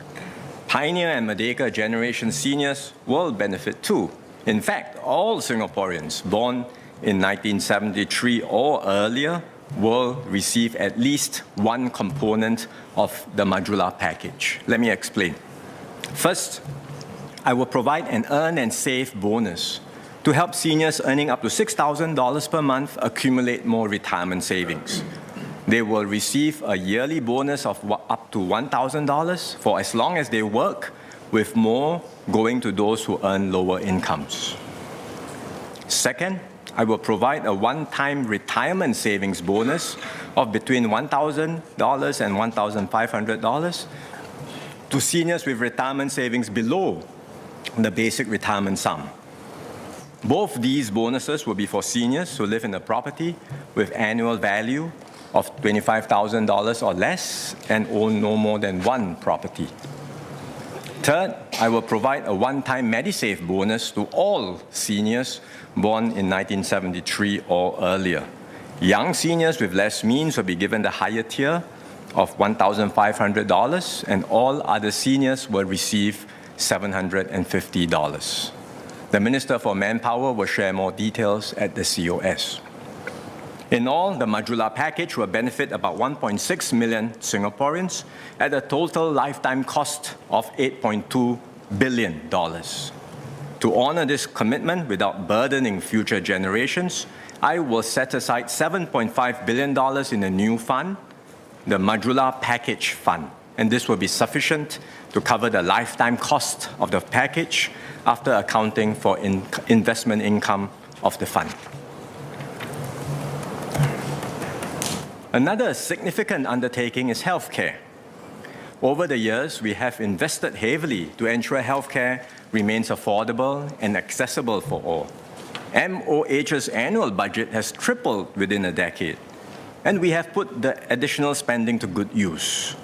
Pioneer and Merdeka generation seniors will benefit too. In fact, all Singaporeans born in 1973 or earlier will receive at least one component of the Majula package. Let me explain. First, I will provide an earn and save bonus to help seniors earning up to $6,000 per month accumulate more retirement savings. They will receive a yearly bonus of up to $1,000 for as long as they work, with more going to those who earn lower incomes. Second, I will provide a one-time retirement savings bonus of between $1,000 and $1,500 to seniors with retirement savings below the basic retirement sum. Both these bonuses will be for seniors who live in a property with annual value of $25,000 or less and own no more than one property. Third, I will provide a one-time MediSave bonus to all seniors born in 1973 or earlier. Young seniors with less means will be given the higher tier of $1,500, and all other seniors will receive $750. The Minister for Manpower will share more details at the COS. In all, the Majula package will benefit about 1.6 million Singaporeans at a total lifetime cost of $8.2 billion. To honor this commitment without burdening future generations, I will set aside $7.5 billion in a new fund, the Majula Package Fund. and this will be sufficient to cover the lifetime cost of the package after accounting for investment income of the fund. Another significant undertaking is healthcare. Over the years, we have invested heavily to ensure healthcare remains affordable and accessible for all. MOH's annual budget has tripled within a decade, and we have put the additional spending to good use.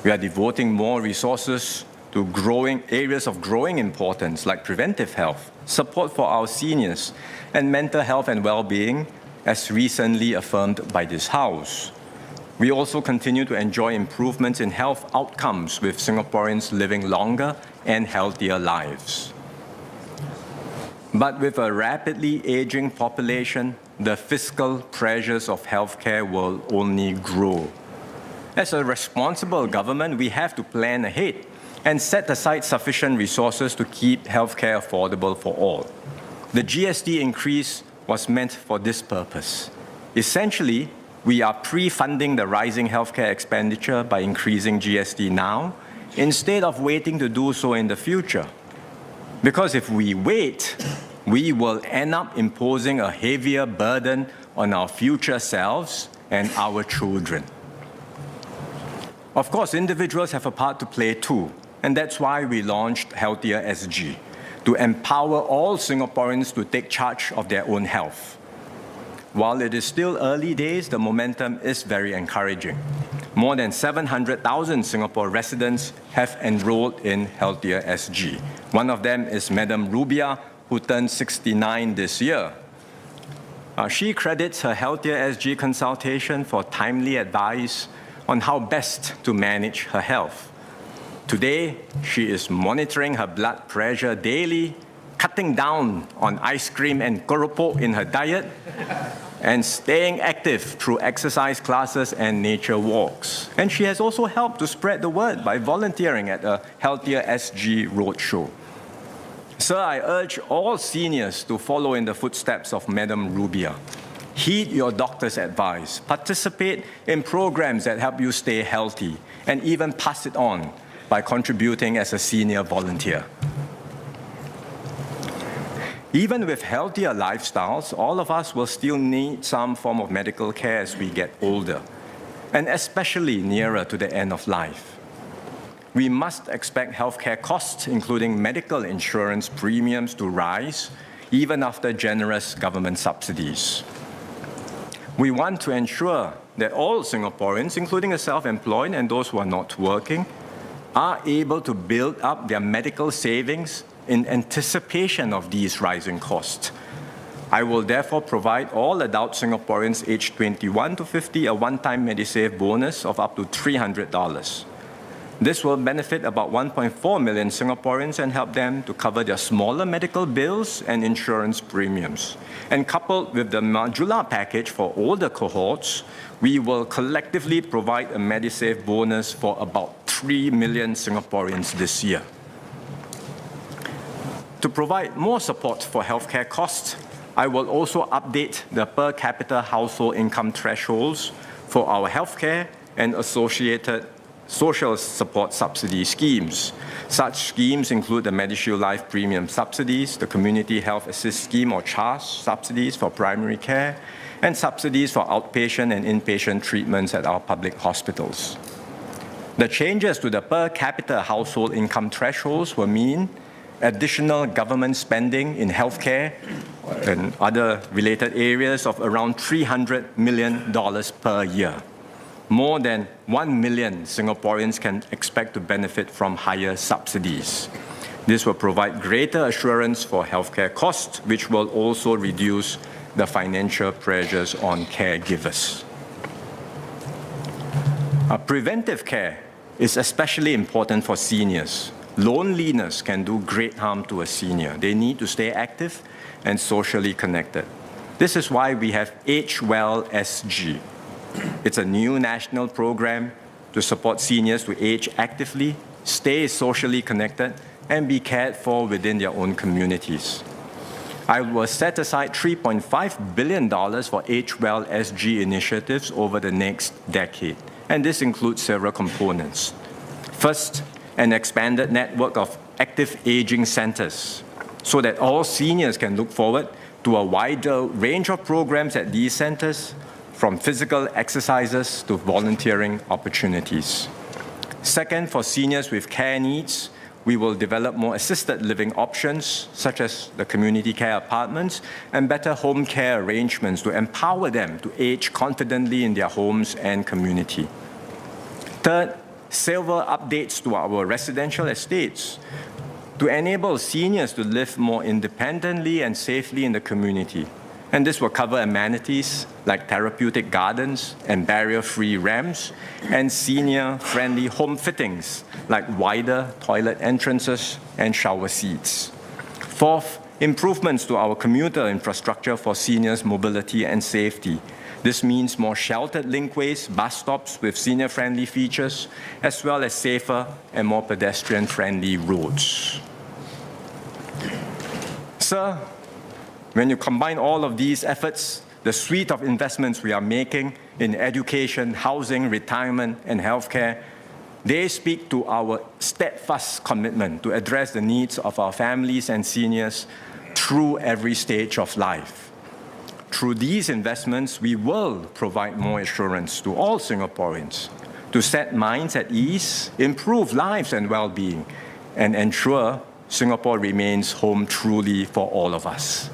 We are devoting more resources to growing areas of growing importance like preventive health, support for our seniors, and mental health and well-being, as recently affirmed by this House. We also continue to enjoy improvements in health outcomes with Singaporeans living longer and healthier lives. But with a rapidly aging population, the fiscal pressures of healthcare will only grow. As a responsible government, we have to plan ahead and set aside sufficient resources to keep healthcare affordable for all. The GST increase was meant for this purpose. Essentially, we are pre-funding the rising healthcare expenditure by increasing GST now, instead of waiting to do so in the future. Because if we wait, we will end up imposing a heavier burden on our future selves and our children. Of course, individuals have a part to play too, and that's why we launched Healthier SG, to empower all Singaporeans to take charge of their own health. While it is still early days, the momentum is very encouraging. More than 700,000 Singapore residents have enrolled in Healthier SG. One of them is Madam Rubia, who turned 69 this year. She credits her Healthier SG consultation for timely advice on how best to manage her health. Today, she is monitoring her blood pressure daily, cutting down on ice cream and keropok in her diet, and staying active through exercise classes and nature walks. And she has also helped to spread the word by volunteering at a Healthier SG roadshow. Sir, I urge all seniors to follow in the footsteps of Madam Rubia. Heed your doctor's advice, participate in programs that help you stay healthy, and even pass it on by contributing as a senior volunteer. Even with healthier lifestyles, all of us will still need some form of medical care as we get older, and especially nearer to the end of life. We must expect healthcare costs, including medical insurance premiums, to rise, even after generous government subsidies. We want to ensure that all Singaporeans, including the self-employed and those who are not working, are able to build up their medical savings in anticipation of these rising costs. I will therefore provide all adult Singaporeans aged 21 to 50 a one-time MediSave bonus of up to $300. This will benefit about 1.4 million Singaporeans and help them to cover their smaller medical bills and insurance premiums. And coupled with the modular package for older cohorts, we will collectively provide a MediSave bonus for about 3 million Singaporeans this year. To provide more support for healthcare costs, I will also update the per capita household income thresholds for our healthcare and associated social support subsidy schemes. Such schemes include the MediShield Life Premium Subsidies, the Community Health Assist Scheme or CHAS subsidies for primary care, and subsidies for outpatient and inpatient treatments at our public hospitals. The changes to the per capita household income thresholds will mean additional government spending in healthcare and other related areas of around $300 million per year. More than 1 million Singaporeans can expect to benefit from higher subsidies. This will provide greater assurance for healthcare costs, which will also reduce the financial pressures on caregivers. Preventive care is especially important for seniors. Loneliness can do great harm to a senior. They need to stay active and socially connected. This is why we have Age Well SG. It's a new national program to support seniors to age actively, stay socially connected, and be cared for within their own communities. I will set aside $3.5 billion for Age Well SG initiatives over the next decade, and this includes several components. First, an expanded network of active aging centers so that all seniors can look forward to a wider range of programs at these centers, from physical exercises to volunteering opportunities. Second, for seniors with care needs, we will develop more assisted living options, such as the community care apartments, and better home care arrangements to empower them to age confidently in their homes and community. Third, silver updates to our residential estates to enable seniors to live more independently and safely in the community. And this will cover amenities like therapeutic gardens and barrier-free ramps, and senior-friendly home fittings like wider toilet entrances and shower seats. Fourth, improvements to our commuter infrastructure for seniors' mobility and safety. This means more sheltered linkways, bus stops with senior-friendly features, as well as safer and more pedestrian-friendly roads. Sir, when you combine all of these efforts, the suite of investments we are making in education, housing, retirement, and healthcare, they speak to our steadfast commitment to address the needs of our families and seniors through every stage of life. Through these investments, we will provide more assurance to all Singaporeans to set minds at ease, improve lives and well-being, and ensure Singapore remains home truly for all of us.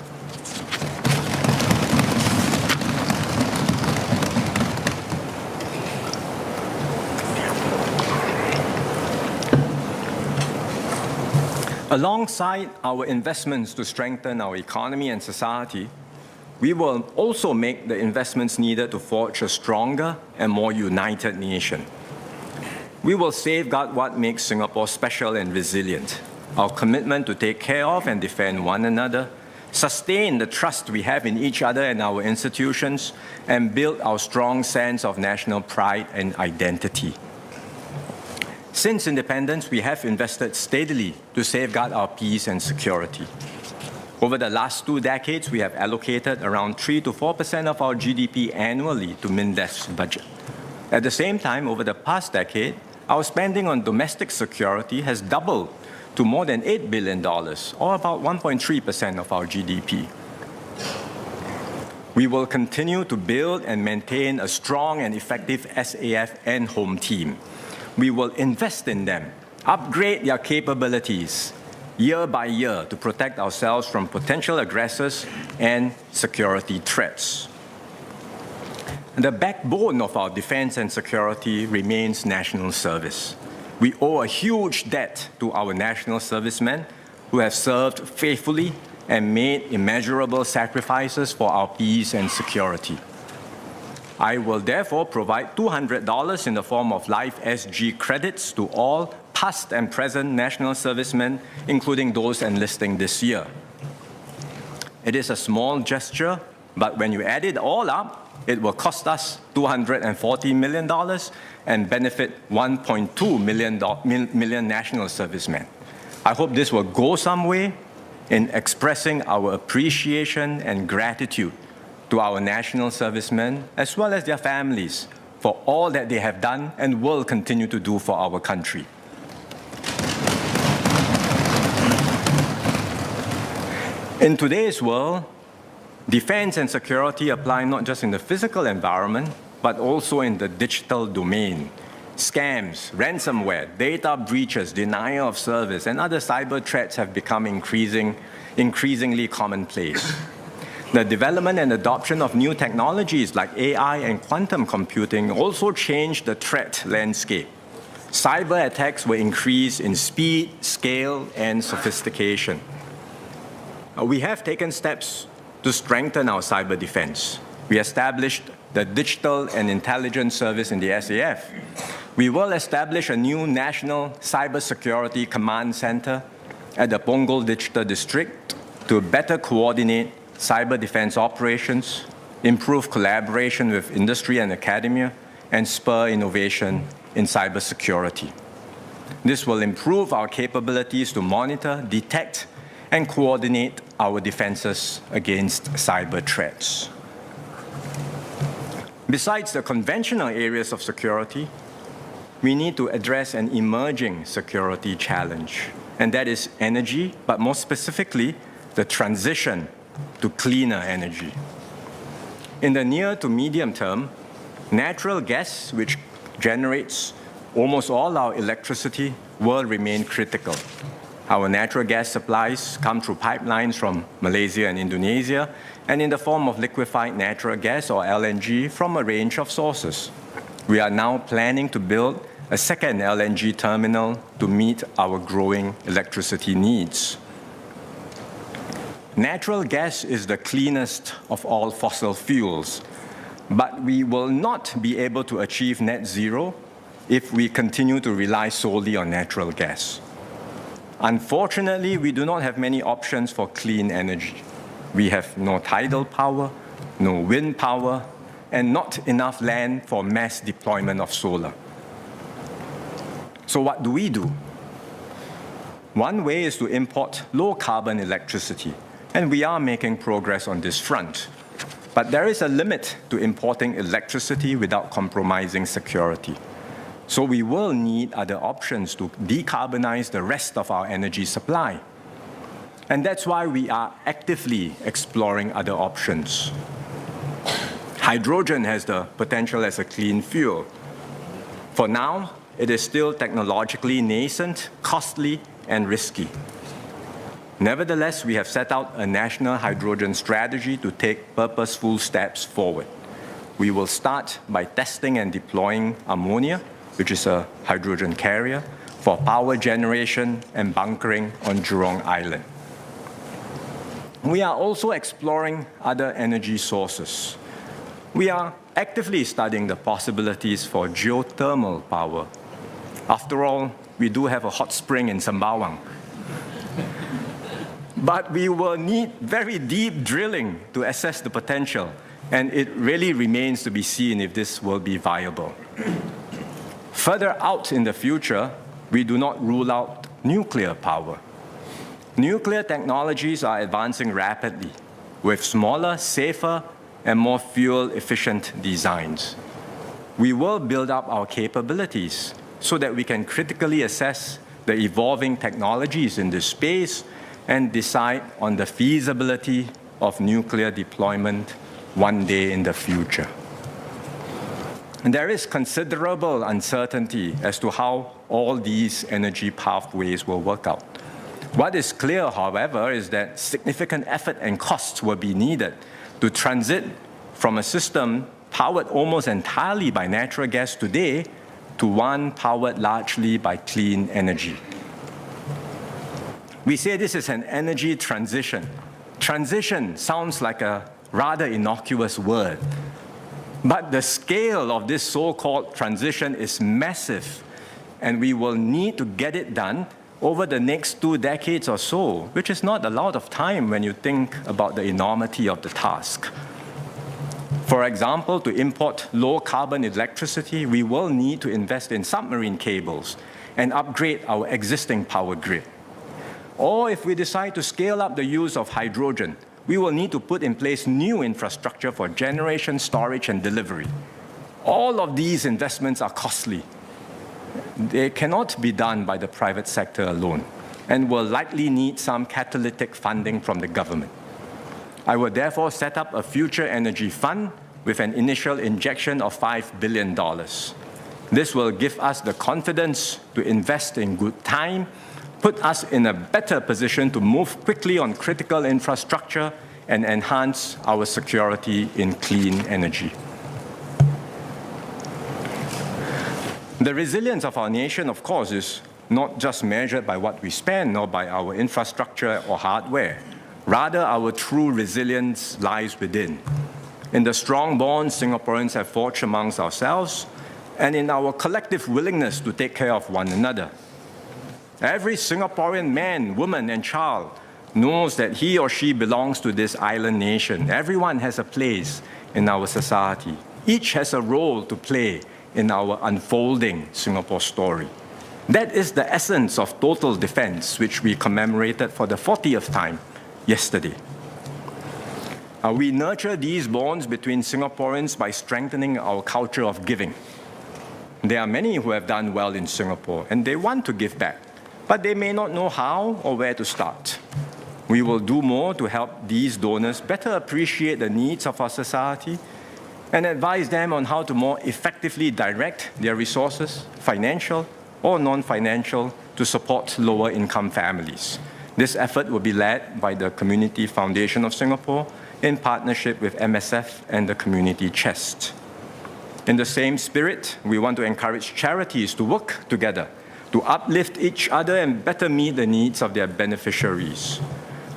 Alongside our investments to strengthen our economy and society, we will also make the investments needed to forge a stronger and more united nation. We will safeguard what makes Singapore special and resilient, our commitment to take care of and defend one another, sustain the trust we have in each other and our institutions, and build our strong sense of national pride and identity. Since independence, we have invested steadily to safeguard our peace and security. Over the last 2 decades, we have allocated around 3 to 4% of our GDP annually to MINDEF's budget. At the same time, over the past decade, our spending on domestic security has doubled to more than $8 billion, or about 1.3% of our GDP. We will continue to build and maintain a strong and effective SAF and home team. We will invest in them, upgrade their capabilities year by year to protect ourselves from potential aggressors and security threats. The backbone of our defense and security remains national service. We owe a huge debt to our national servicemen who have served faithfully and made immeasurable sacrifices for our peace and security. I will therefore provide $200 in the form of LifeSG credits to all past and present national servicemen, including those enlisting this year. It is a small gesture, but when you add it all up, it will cost us $240 million and benefit 1.2 million national servicemen. I hope this will go some way in expressing our appreciation and gratitude to our national servicemen, as well as their families, for all that they have done and will continue to do for our country. In today's world, defense and security apply not just in the physical environment, but also in the digital domain. Scams, ransomware, data breaches, denial of service, and other cyber threats have become increasingly commonplace. The development and adoption of new technologies like AI and quantum computing also changed the threat landscape. Cyber attacks will increase in speed, scale, and sophistication. We have taken steps to strengthen our cyber defense. We established the Digital and Intelligence Service in the SAF. We will establish a new National Cybersecurity Command Center at the Punggol Digital District to better coordinate cyber defense operations, improve collaboration with industry and academia, and spur innovation in cybersecurity. This will improve our capabilities to monitor, detect, and coordinate our defenses against cyber threats. Besides the conventional areas of security, we need to address an emerging security challenge, and that is energy, but more specifically, the transition to cleaner energy. In the near to medium term, natural gas, which generates almost all our electricity, will remain critical. Our natural gas supplies come through pipelines from Malaysia and Indonesia, and in the form of liquefied natural gas, or LNG, from a range of sources. We are now planning to build a second LNG terminal to meet our growing electricity needs. Natural gas is the cleanest of all fossil fuels, but we will not be able to achieve net zero if we continue to rely solely on natural gas. Unfortunately, we do not have many options for clean energy. We have no tidal power, no wind power, and not enough land for mass deployment of solar. So what do we do? One way is to import low-carbon electricity, and we are making progress on this front. But there is a limit to importing electricity without compromising security. So we will need other options to decarbonize the rest of our energy supply. And that's why we are actively exploring other options. Hydrogen has the potential as a clean fuel. For now, it is still technologically nascent, costly, and risky. Nevertheless, we have set out a national hydrogen strategy to take purposeful steps forward. We will start by testing and deploying ammonia, which is a hydrogen carrier, for power generation and bunkering on Jurong Island. We are also exploring other energy sources. We are actively studying the possibilities for geothermal power. After all, we do have a hot spring in Sembawang. But we will need very deep drilling to assess the potential, and it really remains to be seen if this will be viable. Further out in the future, we do not rule out nuclear power. Nuclear technologies are advancing rapidly, with smaller, safer, and more fuel-efficient designs. We will build up our capabilities so that we can critically assess the evolving technologies in this space and decide on the feasibility of nuclear deployment one day in the future. And there is considerable uncertainty as to how all these energy pathways will work out. What is clear, however, is that significant effort and costs will be needed to transit from a system powered almost entirely by natural gas today to one powered largely by clean energy. We say this is an energy transition. Transition sounds like a rather innocuous word, but the scale of this so-called transition is massive, and we will need to get it done over the next 2 decades or so, which is not a lot of time when you think about the enormity of the task. For example, to import low-carbon electricity, we will need to invest in submarine cables and upgrade our existing power grid. Or if we decide to scale up the use of hydrogen, we will need to put in place new infrastructure for generation, storage, and delivery. All of these investments are costly. They cannot be done by the private sector alone and will likely need some catalytic funding from the government. I will therefore set up a future energy fund with an initial injection of $5 billion. This will give us the confidence to invest in good time, put us in a better position to move quickly on critical infrastructure, and enhance our security in clean energy. The resilience of our nation, of course, is not just measured by what we spend or by our infrastructure or hardware. Rather, our true resilience lies within, in the strong bonds Singaporeans have forged amongst ourselves, and in our collective willingness to take care of one another. Every Singaporean man, woman, and child knows that he or she belongs to this island nation. Everyone has a place in our society. Each has a role to play in our unfolding Singapore story. That is the essence of total defense, which we commemorated for the 40th time yesterday. We nurture these bonds between Singaporeans by strengthening our culture of giving. There are many who have done well in Singapore and they want to give back, but they may not know how or where to start. We will do more to help these donors better appreciate the needs of our society and advise them on how to more effectively direct their resources, financial or non-financial, to support lower income families. This effort will be led by the Community Foundation of Singapore in partnership with MSF and the Community Chest. In the same spirit, we want to encourage charities to work together, to uplift each other and better meet the needs of their beneficiaries.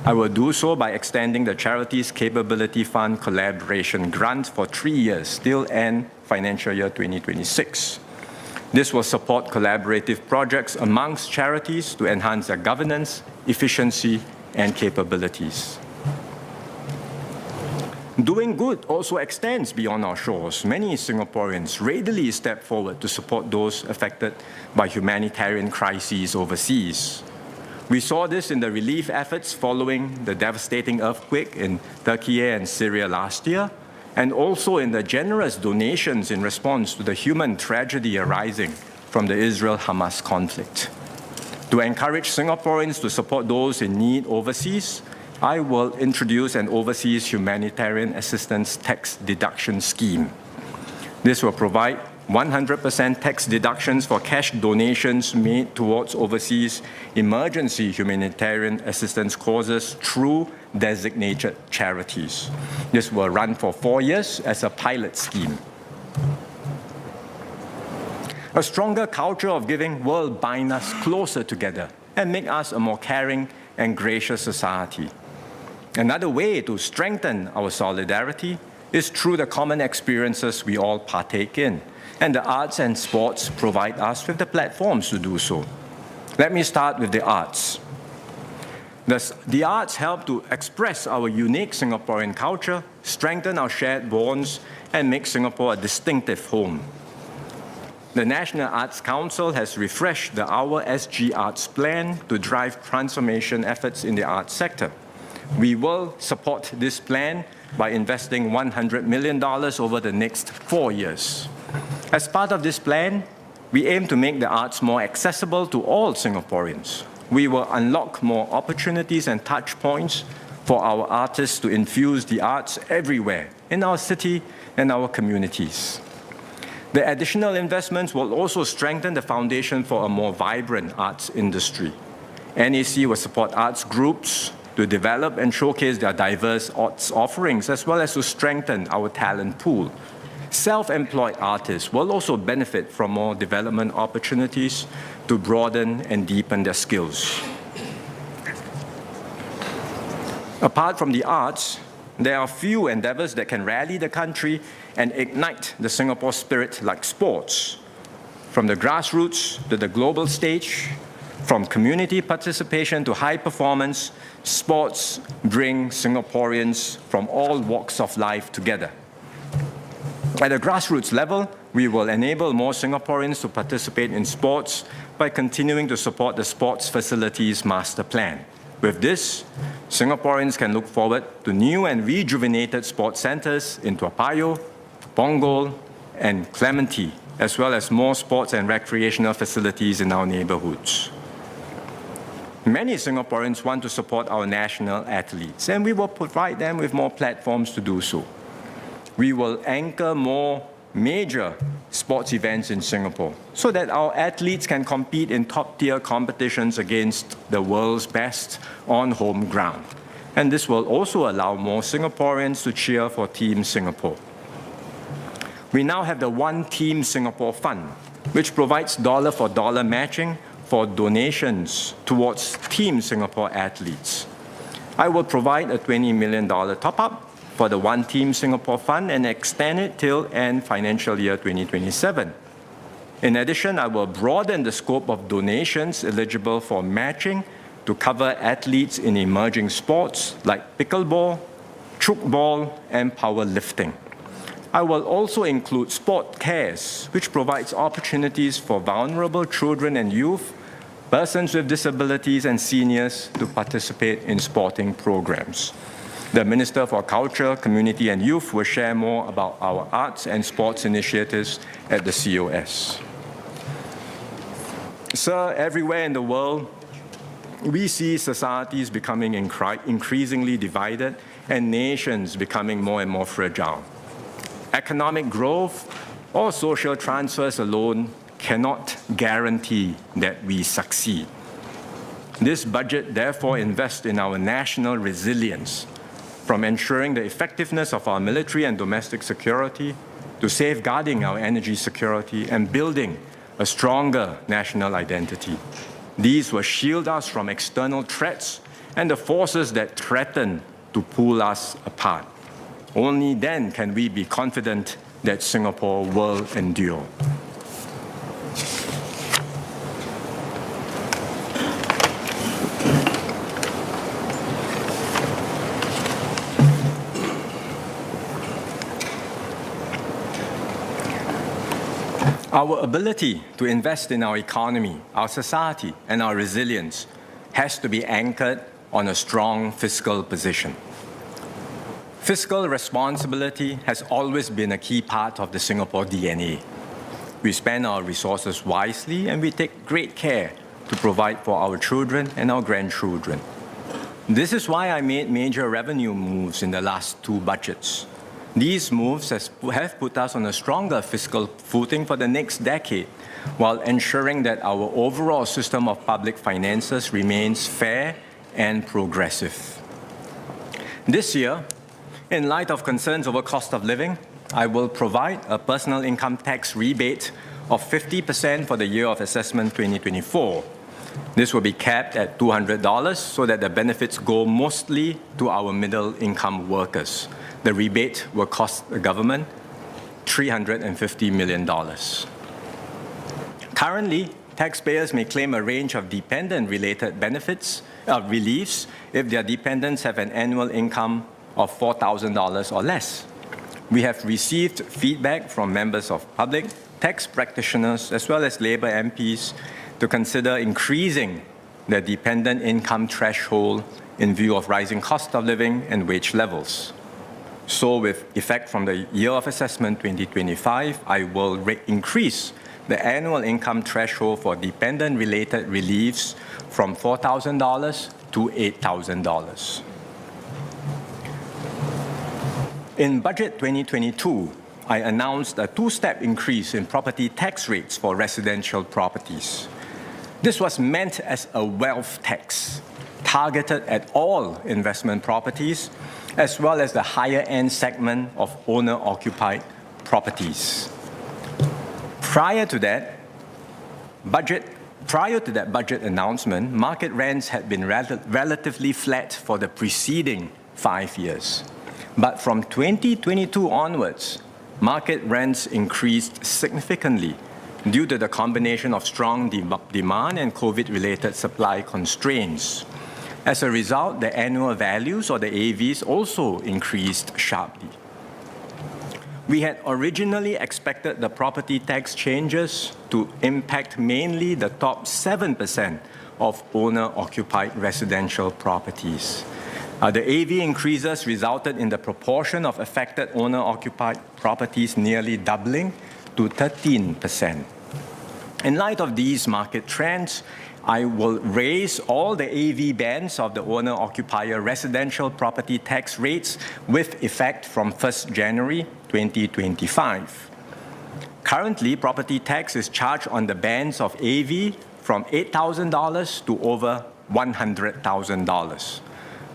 I will do so by extending the Charities Capability Fund Collaboration Grant for 3 years, till end financial year 2026. This will support collaborative projects amongst charities to enhance their governance, efficiency, and capabilities. Doing good also extends beyond our shores. Many Singaporeans readily step forward to support those affected by humanitarian crises overseas. We saw this in the relief efforts following the devastating earthquake in Turkey and Syria last year, and also in the generous donations in response to the human tragedy arising from the Israel-Hamas conflict. To encourage Singaporeans to support those in need overseas, I will introduce an overseas humanitarian assistance tax deduction scheme. This will provide 100% tax deductions for cash donations made towards overseas emergency humanitarian assistance causes through designated charities. This will run for 4 years as a pilot scheme. A stronger culture of giving will bind us closer together and make us a more caring and gracious society. Another way to strengthen our solidarity is through the common experiences we all partake in, and the arts and sports provide us with the platforms to do so. Let me start with the arts. The arts help to express our unique Singaporean culture, strengthen our shared bonds, and make Singapore a distinctive home. The National Arts Council has refreshed the Our SG Arts Plan to drive transformation efforts in the arts sector. We will support this plan by investing $100 million over the next 4 years. As part of this plan, we aim to make the arts more accessible to all Singaporeans. We will unlock more opportunities and touch points for our artists to infuse the arts everywhere in our city and our communities. The additional investments will also strengthen the foundation for a more vibrant arts industry. NAC will support arts groups to develop and showcase their diverse arts offerings, as well as to strengthen our talent pool. Self-employed artists will also benefit from more development opportunities to broaden and deepen their skills. Apart from the arts, there are few endeavors that can rally the country and ignite the Singapore spirit like sports. From the grassroots to the global stage, from community participation to high performance, sports bring Singaporeans from all walks of life together. At the grassroots level, we will enable more Singaporeans to participate in sports by continuing to support the Sports Facilities Master Plan. With this, Singaporeans can look forward to new and rejuvenated sports centres in Toa Payoh, Punggol, and Clementi, as well as more sports and recreational facilities in our neighbourhoods. Many Singaporeans want to support our national athletes, and we will provide them with more platforms to do so. We will anchor more major sports events in Singapore so that our athletes can compete in top-tier competitions against the world's best on home ground. And this will also allow more Singaporeans to cheer for Team Singapore. We now have the One Team Singapore Fund, which provides dollar-for-dollar matching for donations towards Team Singapore athletes. I will provide a $20 million top-up for the One Team Singapore Fund and extend it till end financial year 2027. In addition, I will broaden the scope of donations eligible for matching to cover athletes in emerging sports like pickleball, tchoukball, and powerlifting. I will also include Sport Cares, which provides opportunities for vulnerable children and youth, persons with disabilities, and seniors to participate in sporting programs. The Minister for Culture, Community and Youth will share more about our arts and sports initiatives at the COS. Sir, everywhere in the world, we see societies becoming increasingly divided and nations becoming more and more fragile. Economic growth or social transfers alone cannot guarantee that we succeed. This budget therefore invests in our national resilience, from ensuring the effectiveness of our military and domestic security to safeguarding our energy security and building a stronger national identity. These will shield us from external threats and the forces that threaten to pull us apart. Only then can we be confident that Singapore will endure. Our ability to invest in our economy, our society, and our resilience has to be anchored on a strong fiscal position. Fiscal responsibility has always been a key part of the Singapore DNA. We spend our resources wisely and we take great care to provide for our children and our grandchildren. This is why I made major revenue moves in the last two budgets. These moves have put us on a stronger fiscal footing for the next decade, while ensuring that our overall system of public finances remains fair and progressive. This year, in light of concerns over cost of living, I will provide a personal income tax rebate of 50% for the year of assessment 2024. This will be capped at $200 so that the benefits go mostly to our middle-income workers. The rebate will cost the government $350 million. Currently, taxpayers may claim a range of dependent-related benefits, reliefs, if their dependents have an annual income of $4,000 or less. We have received feedback from members of public, tax practitioners, as well as Labour MPs to consider increasing the dependent income threshold in view of rising cost of living and wage levels. So with effect from the year of assessment 2025, I will increase the annual income threshold for dependent-related reliefs from $4,000 to $8,000. In Budget 2022, I announced a two-step increase in property tax rates for residential properties. This was meant as a wealth tax, targeted at all investment properties, as well as the higher-end segment of owner-occupied properties. Prior to that budget announcement, market rents had been relatively flat for the preceding 5 years. But from 2022 onwards, market rents increased significantly due to the combination of strong demand and COVID-related supply constraints. As a result, the annual values, or the AVs, also increased sharply. We had originally expected the property tax changes to impact mainly the top 7% of owner-occupied residential properties. The AV increases resulted in the proportion of affected owner-occupied properties nearly doubling to 13%. In light of these market trends, I will raise all the AV bands of the owner-occupier residential property tax rates with effect from 1st January 2025. Currently, property tax is charged on the bands of AV from $8,000 to over $100,000.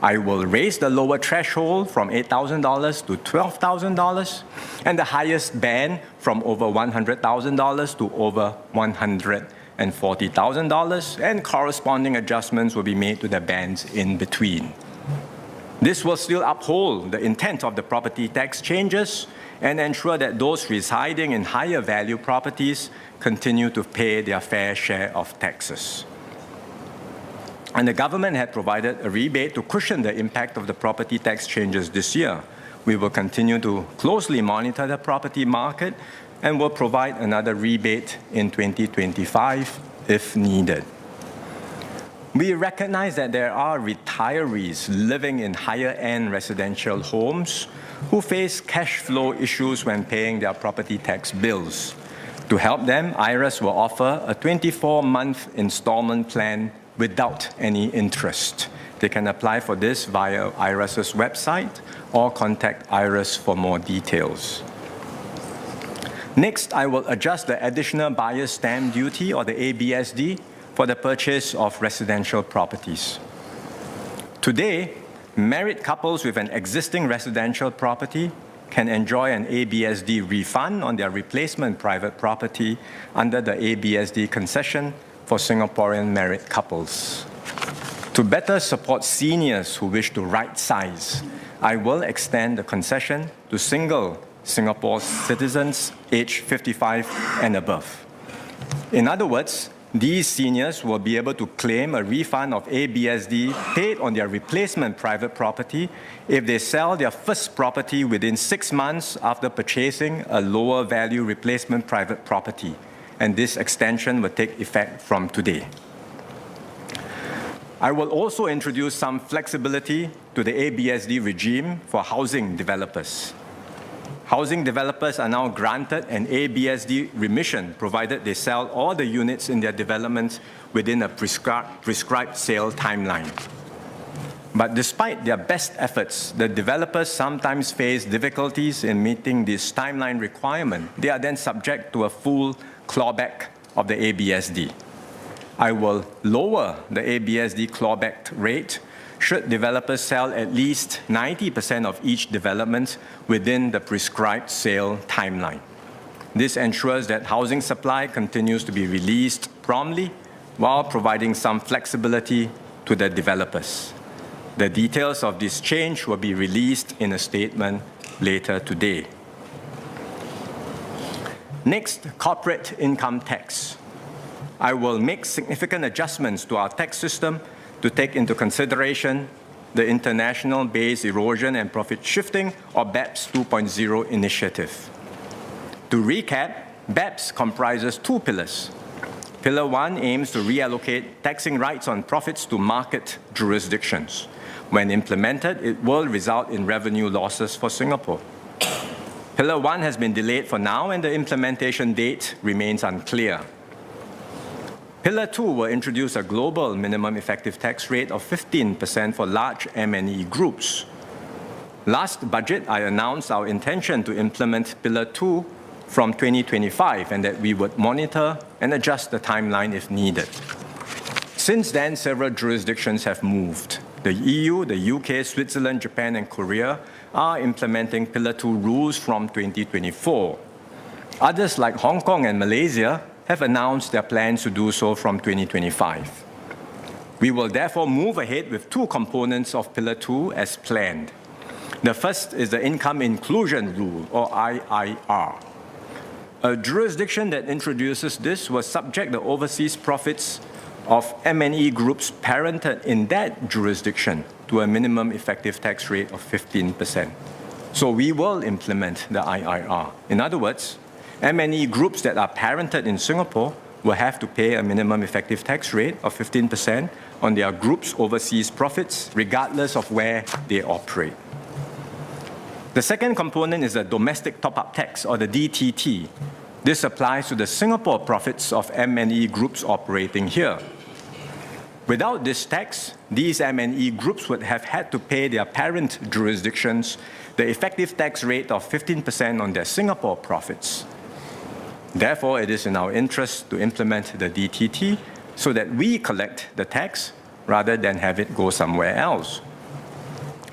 I will raise the lower threshold from $8,000 to $12,000 and the highest band from over $100,000 to over $140,000, and corresponding adjustments will be made to the bands in between. This will still uphold the intent of the property tax changes and ensure that those residing in higher value properties continue to pay their fair share of taxes. And the government had provided a rebate to cushion the impact of the property tax changes this year. We will continue to closely monitor the property market and will provide another rebate in 2025 if needed. We recognize that there are retirees living in higher-end residential homes who face cash flow issues when paying their property tax bills. To help them, IRAS will offer a 24-month installment plan without any interest. They can apply for this via IRAS's website or contact IRAS for more details. Next, I will adjust the additional buyer's stamp duty, or the ABSD, for the purchase of residential properties. Today, married couples with an existing residential property can enjoy an ABSD refund on their replacement private property under the ABSD concession for Singaporean married couples. To better support seniors who wish to right-size, I will extend the concession to single Singapore citizens aged 55 and above. In other words, these seniors will be able to claim a refund of ABSD paid on their replacement private property if they sell their first property within 6 months after purchasing a lower value replacement private property. And this extension will take effect from today. I will also introduce some flexibility to the ABSD regime for housing developers. Housing developers are now granted an ABSD remission provided they sell all the units in their developments within a prescribed sale timeline. But despite their best efforts, the developers sometimes face difficulties in meeting this timeline requirement. They are then subject to a full clawback of the ABSD. I will lower the ABSD clawback rate should developers sell at least 90% of each development within the prescribed sale timeline. This ensures that housing supply continues to be released promptly while providing some flexibility to the developers. The details of this change will be released in a statement later today. Next, corporate income tax. I will make significant adjustments to our tax system to take into consideration the International Base Erosion and Profit Shifting, or BEPS 2.0 initiative. To recap, BEPS comprises 2 pillars. Pillar 1 aims to reallocate taxing rights on profits to market jurisdictions. When implemented, it will result in revenue losses for Singapore. Pillar 1 has been delayed for now, and the implementation date remains unclear. Pillar 2 will introduce a global minimum effective tax rate of 15% for large M&E groups. Last budget, I announced our intention to implement Pillar 2 from 2025 and that we would monitor and adjust the timeline if needed. Since then, several jurisdictions have moved. The EU, the UK, Switzerland, Japan, and Korea are implementing Pillar 2 rules from 2024. Others like Hong Kong and Malaysia have announced their plans to do so from 2025. We will therefore move ahead with 2 components of Pillar 2 as planned. The first is the Income Inclusion Rule, or IIR. A jurisdiction that introduces this will subject the overseas profits of M&E groups parented in that jurisdiction to a minimum effective tax rate of 15%. So we will implement the IIR. In other words, M&E groups that are parented in Singapore will have to pay a minimum effective tax rate of 15% on their group's overseas profits, regardless of where they operate. The second component is the domestic top-up tax, or the DTT. This applies to the Singapore profits of M&E groups operating here. Without this tax, these M&E groups would have had to pay their parent jurisdictions the effective tax rate of 15% on their Singapore profits. Therefore, it is in our interest to implement the DTT so that we collect the tax rather than have it go somewhere else.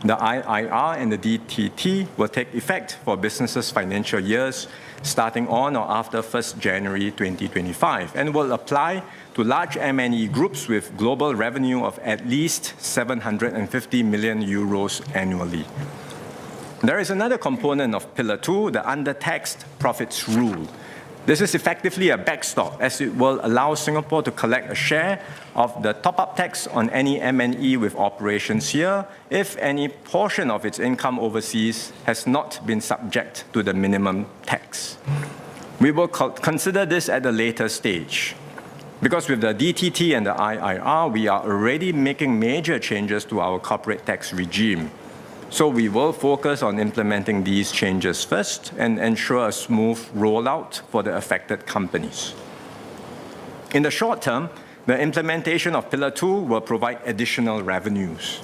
The IIR and the DTT will take effect for businesses' financial years starting on or after 1st January 2025 and will apply to large M&E groups with global revenue of at least 750 million euros annually. There is another component of Pillar 2, the undertaxed profits rule. This is effectively a backstop, as it will allow Singapore to collect a share of the top-up tax on any M&E with operations here if any portion of its income overseas has not been subject to the minimum tax. We will consider this at a later stage. Because with the DTT and the IIR, we are already making major changes to our corporate tax regime. So we will focus on implementing these changes first and ensure a smooth rollout for the affected companies. In the short term, the implementation of Pillar 2 will provide additional revenues,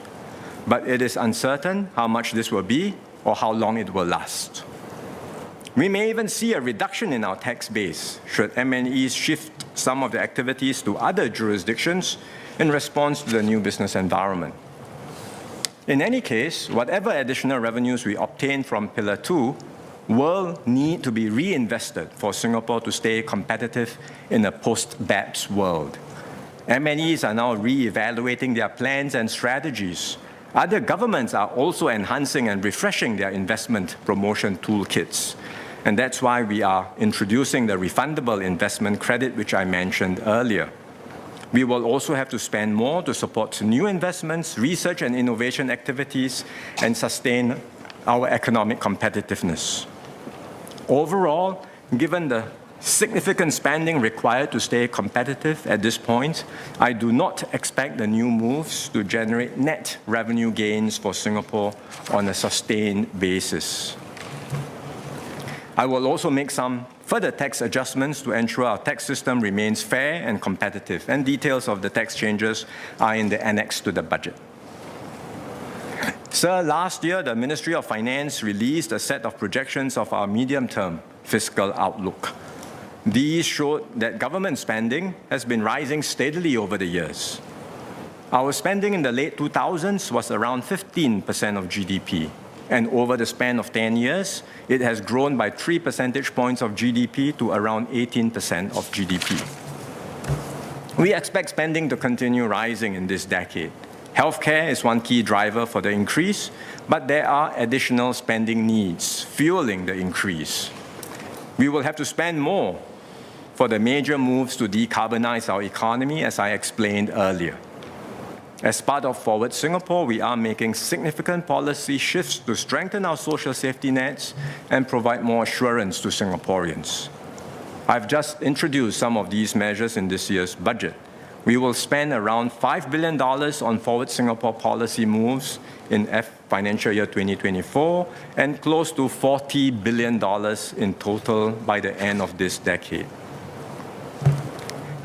but it is uncertain how much this will be or how long it will last. We may even see a reduction in our tax base should MNEs shift some of their activities to other jurisdictions in response to the new business environment. In any case, whatever additional revenues we obtain from Pillar 2 will need to be reinvested for Singapore to stay competitive in a post-BEPS world. MNEs are now re-evaluating their plans and strategies. Other governments are also enhancing and refreshing their investment promotion toolkits. And that's why we are introducing the refundable investment credit, which I mentioned earlier. We will also have to spend more to support new investments, research and innovation activities, and sustain our economic competitiveness. Overall, given the significant spending required to stay competitive at this point, I do not expect the new moves to generate net revenue gains for Singapore on a sustained basis. I will also make some further tax adjustments to ensure our tax system remains fair and competitive, and details of the tax changes are in the annex to the budget. Sir, last year, the Ministry of Finance released a set of projections of our medium-term fiscal outlook. These showed that government spending has been rising steadily over the years. Our spending in the late 2000s was around 15% of GDP. And over the span of 10 years, it has grown by 3 percentage points of GDP to around 18% of GDP. We expect spending to continue rising in this decade. Healthcare is one key driver for the increase, but there are additional spending needs fueling the increase. We will have to spend more for the major moves to decarbonize our economy, as I explained earlier. As part of Forward Singapore, we are making significant policy shifts to strengthen our social safety nets and provide more assurance to Singaporeans. I've just introduced some of these measures in this year's budget. We will spend around $5 billion on Forward Singapore policy moves in financial year 2024 and close to $40 billion in total by the end of this decade.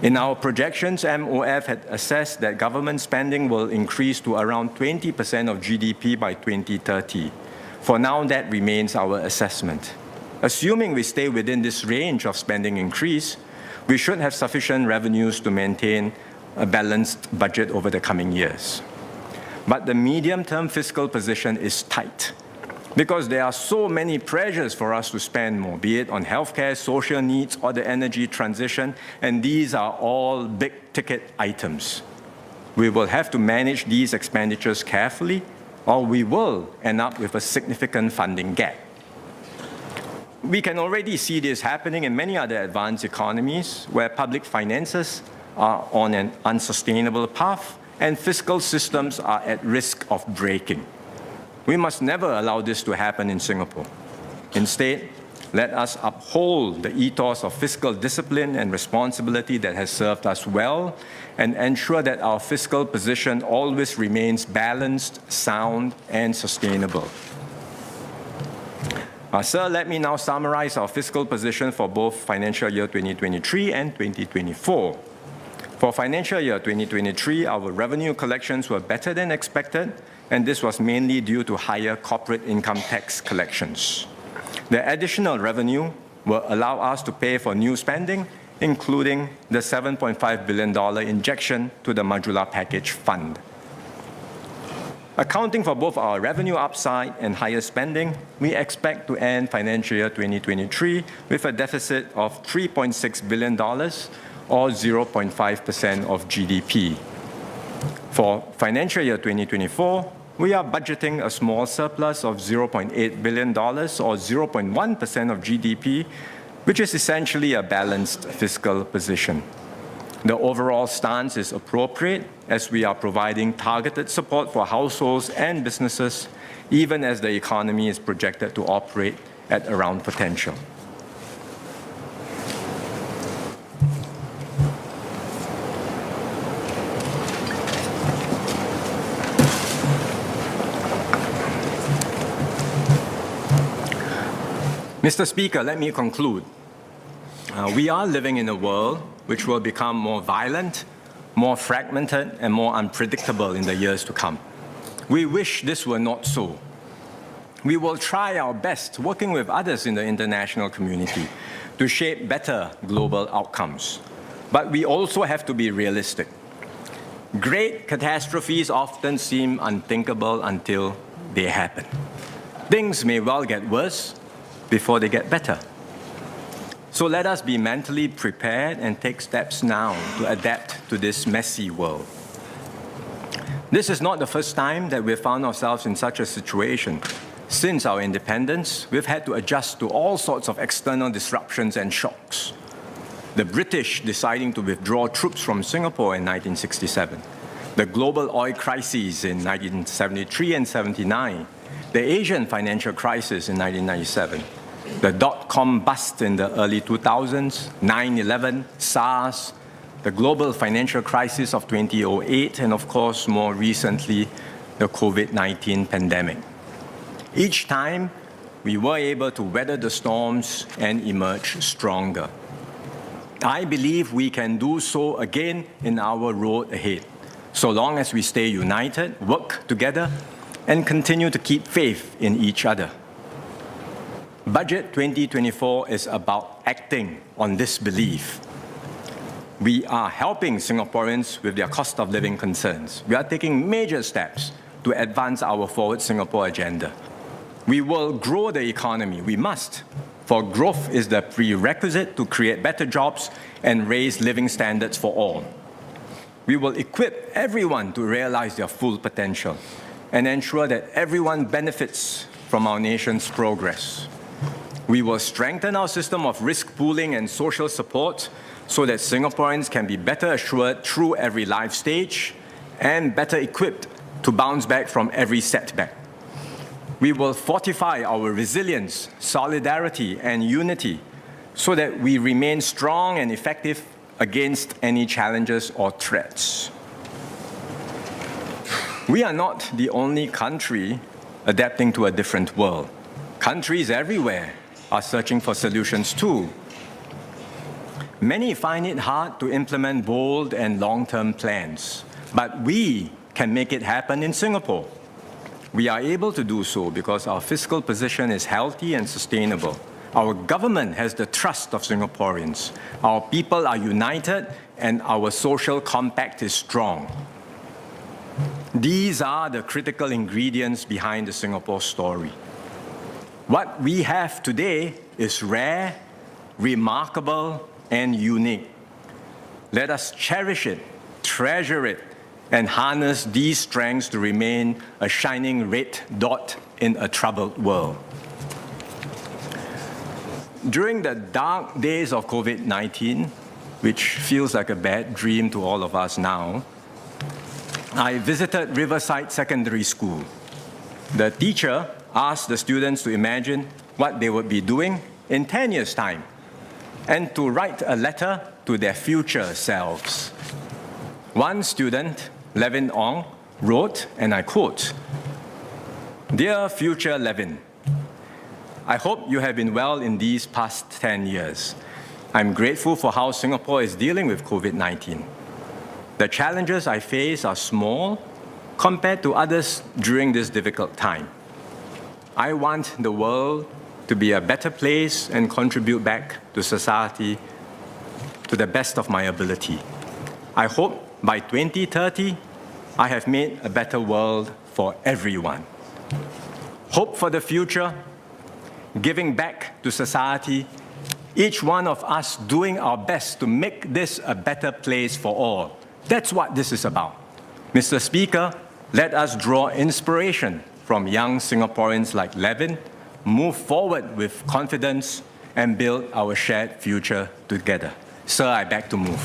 In our projections, MOF had assessed that government spending will increase to around 20% of GDP by 2030. For now, that remains our assessment. Assuming we stay within this range of spending increase, we should have sufficient revenues to maintain a balanced budget over the coming years. But the medium-term fiscal position is tight, because there are so many pressures for us to spend more, be it on healthcare, social needs, or the energy transition, and these are all big-ticket items. We will have to manage these expenditures carefully, or we will end up with a significant funding gap. We can already see this happening in many other advanced economies, where public finances are on an unsustainable path, and fiscal systems are at risk of breaking. We must never allow this to happen in Singapore. Instead, let us uphold the ethos of fiscal discipline and responsibility that has served us well and ensure that our fiscal position always remains balanced, sound, and sustainable. Sir, let me now summarize our fiscal position for both financial year 2023 and 2024. For financial year 2023, our revenue collections were better than expected, and this was mainly due to higher corporate income tax collections. The additional revenue will allow us to pay for new spending, including the $7.5 billion injection to the Modular Package Fund. Accounting for both our revenue upside and higher spending, we expect to end financial year 2023 with a deficit of $3.6 billion, or 0.5% of GDP. For financial year 2024, we are budgeting a small surplus of $0.8 billion, or 0.1% of GDP, which is essentially a balanced fiscal position. The overall stance is appropriate, as we are providing targeted support for households and businesses, even as the economy is projected to operate at around potential. Mr. Speaker, let me conclude. We are living in a world which will become more violent, more fragmented, and more unpredictable in the years to come. We wish this were not so. We will try our best, working with others in the international community, to shape better global outcomes. But we also have to be realistic. Great catastrophes often seem unthinkable until they happen. Things may well get worse before they get better. So let us be mentally prepared and take steps now to adapt to this messy world. This is not the first time that we've found ourselves in such a situation. Since our independence, we've had to adjust to all sorts of external disruptions and shocks. The British deciding to withdraw troops from Singapore in 1967, the global oil crises in 1973 and 79, the Asian financial crisis in 1997, the dot-com bust in the early 2000s, 9/11, SARS, the global financial crisis of 2008, and of course, more recently, the COVID-19 pandemic. Each time, we were able to weather the storms and emerge stronger. I believe we can do so again in our road ahead, so long as we stay united, work together, and continue to keep faith in each other. Budget 2024 is about acting on this belief. We are helping Singaporeans with their cost of living concerns. We are taking major steps to advance our Forward Singapore agenda. We will grow the economy. We must, for growth is the prerequisite to create better jobs and raise living standards for all. We will equip everyone to realize their full potential and ensure that everyone benefits from our nation's progress. We will strengthen our system of risk pooling and social support so that Singaporeans can be better assured through every life stage and better equipped to bounce back from every setback. We will fortify our resilience, solidarity, and unity so that we remain strong and effective against any challenges or threats. We are not the only country adapting to a different world. Countries everywhere are searching for solutions too. Many find it hard to implement bold and long-term plans, but we can make it happen in Singapore. We are able to do so because our fiscal position is healthy and sustainable. Our government has the trust of Singaporeans. Our people are united and our social compact is strong. These are the critical ingredients behind the Singapore story. What we have today is rare, remarkable, and unique. Let us cherish it, treasure it, and harness these strengths to remain a shining red dot in a troubled world. During the dark days of COVID-19, which feels like a bad dream to all of us now, I visited Riverside Secondary School. The teacher asked the students to imagine what they would be doing in 10 years' time and to write a letter to their future selves. One student, Levin Ong, wrote, and I quote, "Dear future Levin, I hope you have been well in these past 10 years. I'm grateful for how Singapore is dealing with COVID-19. The challenges I face are small compared to others during this difficult time. I want the world to be a better place and contribute back to society to the best of my ability. I hope by 2030, I have made a better world for everyone. Hope for the future, giving back to society, each one of us doing our best to make this a better place for all. That's what this is about. Mr. Speaker, let us draw inspiration from young Singaporeans like Levin, move forward with confidence, and build our shared future together." Sir, I beg to move.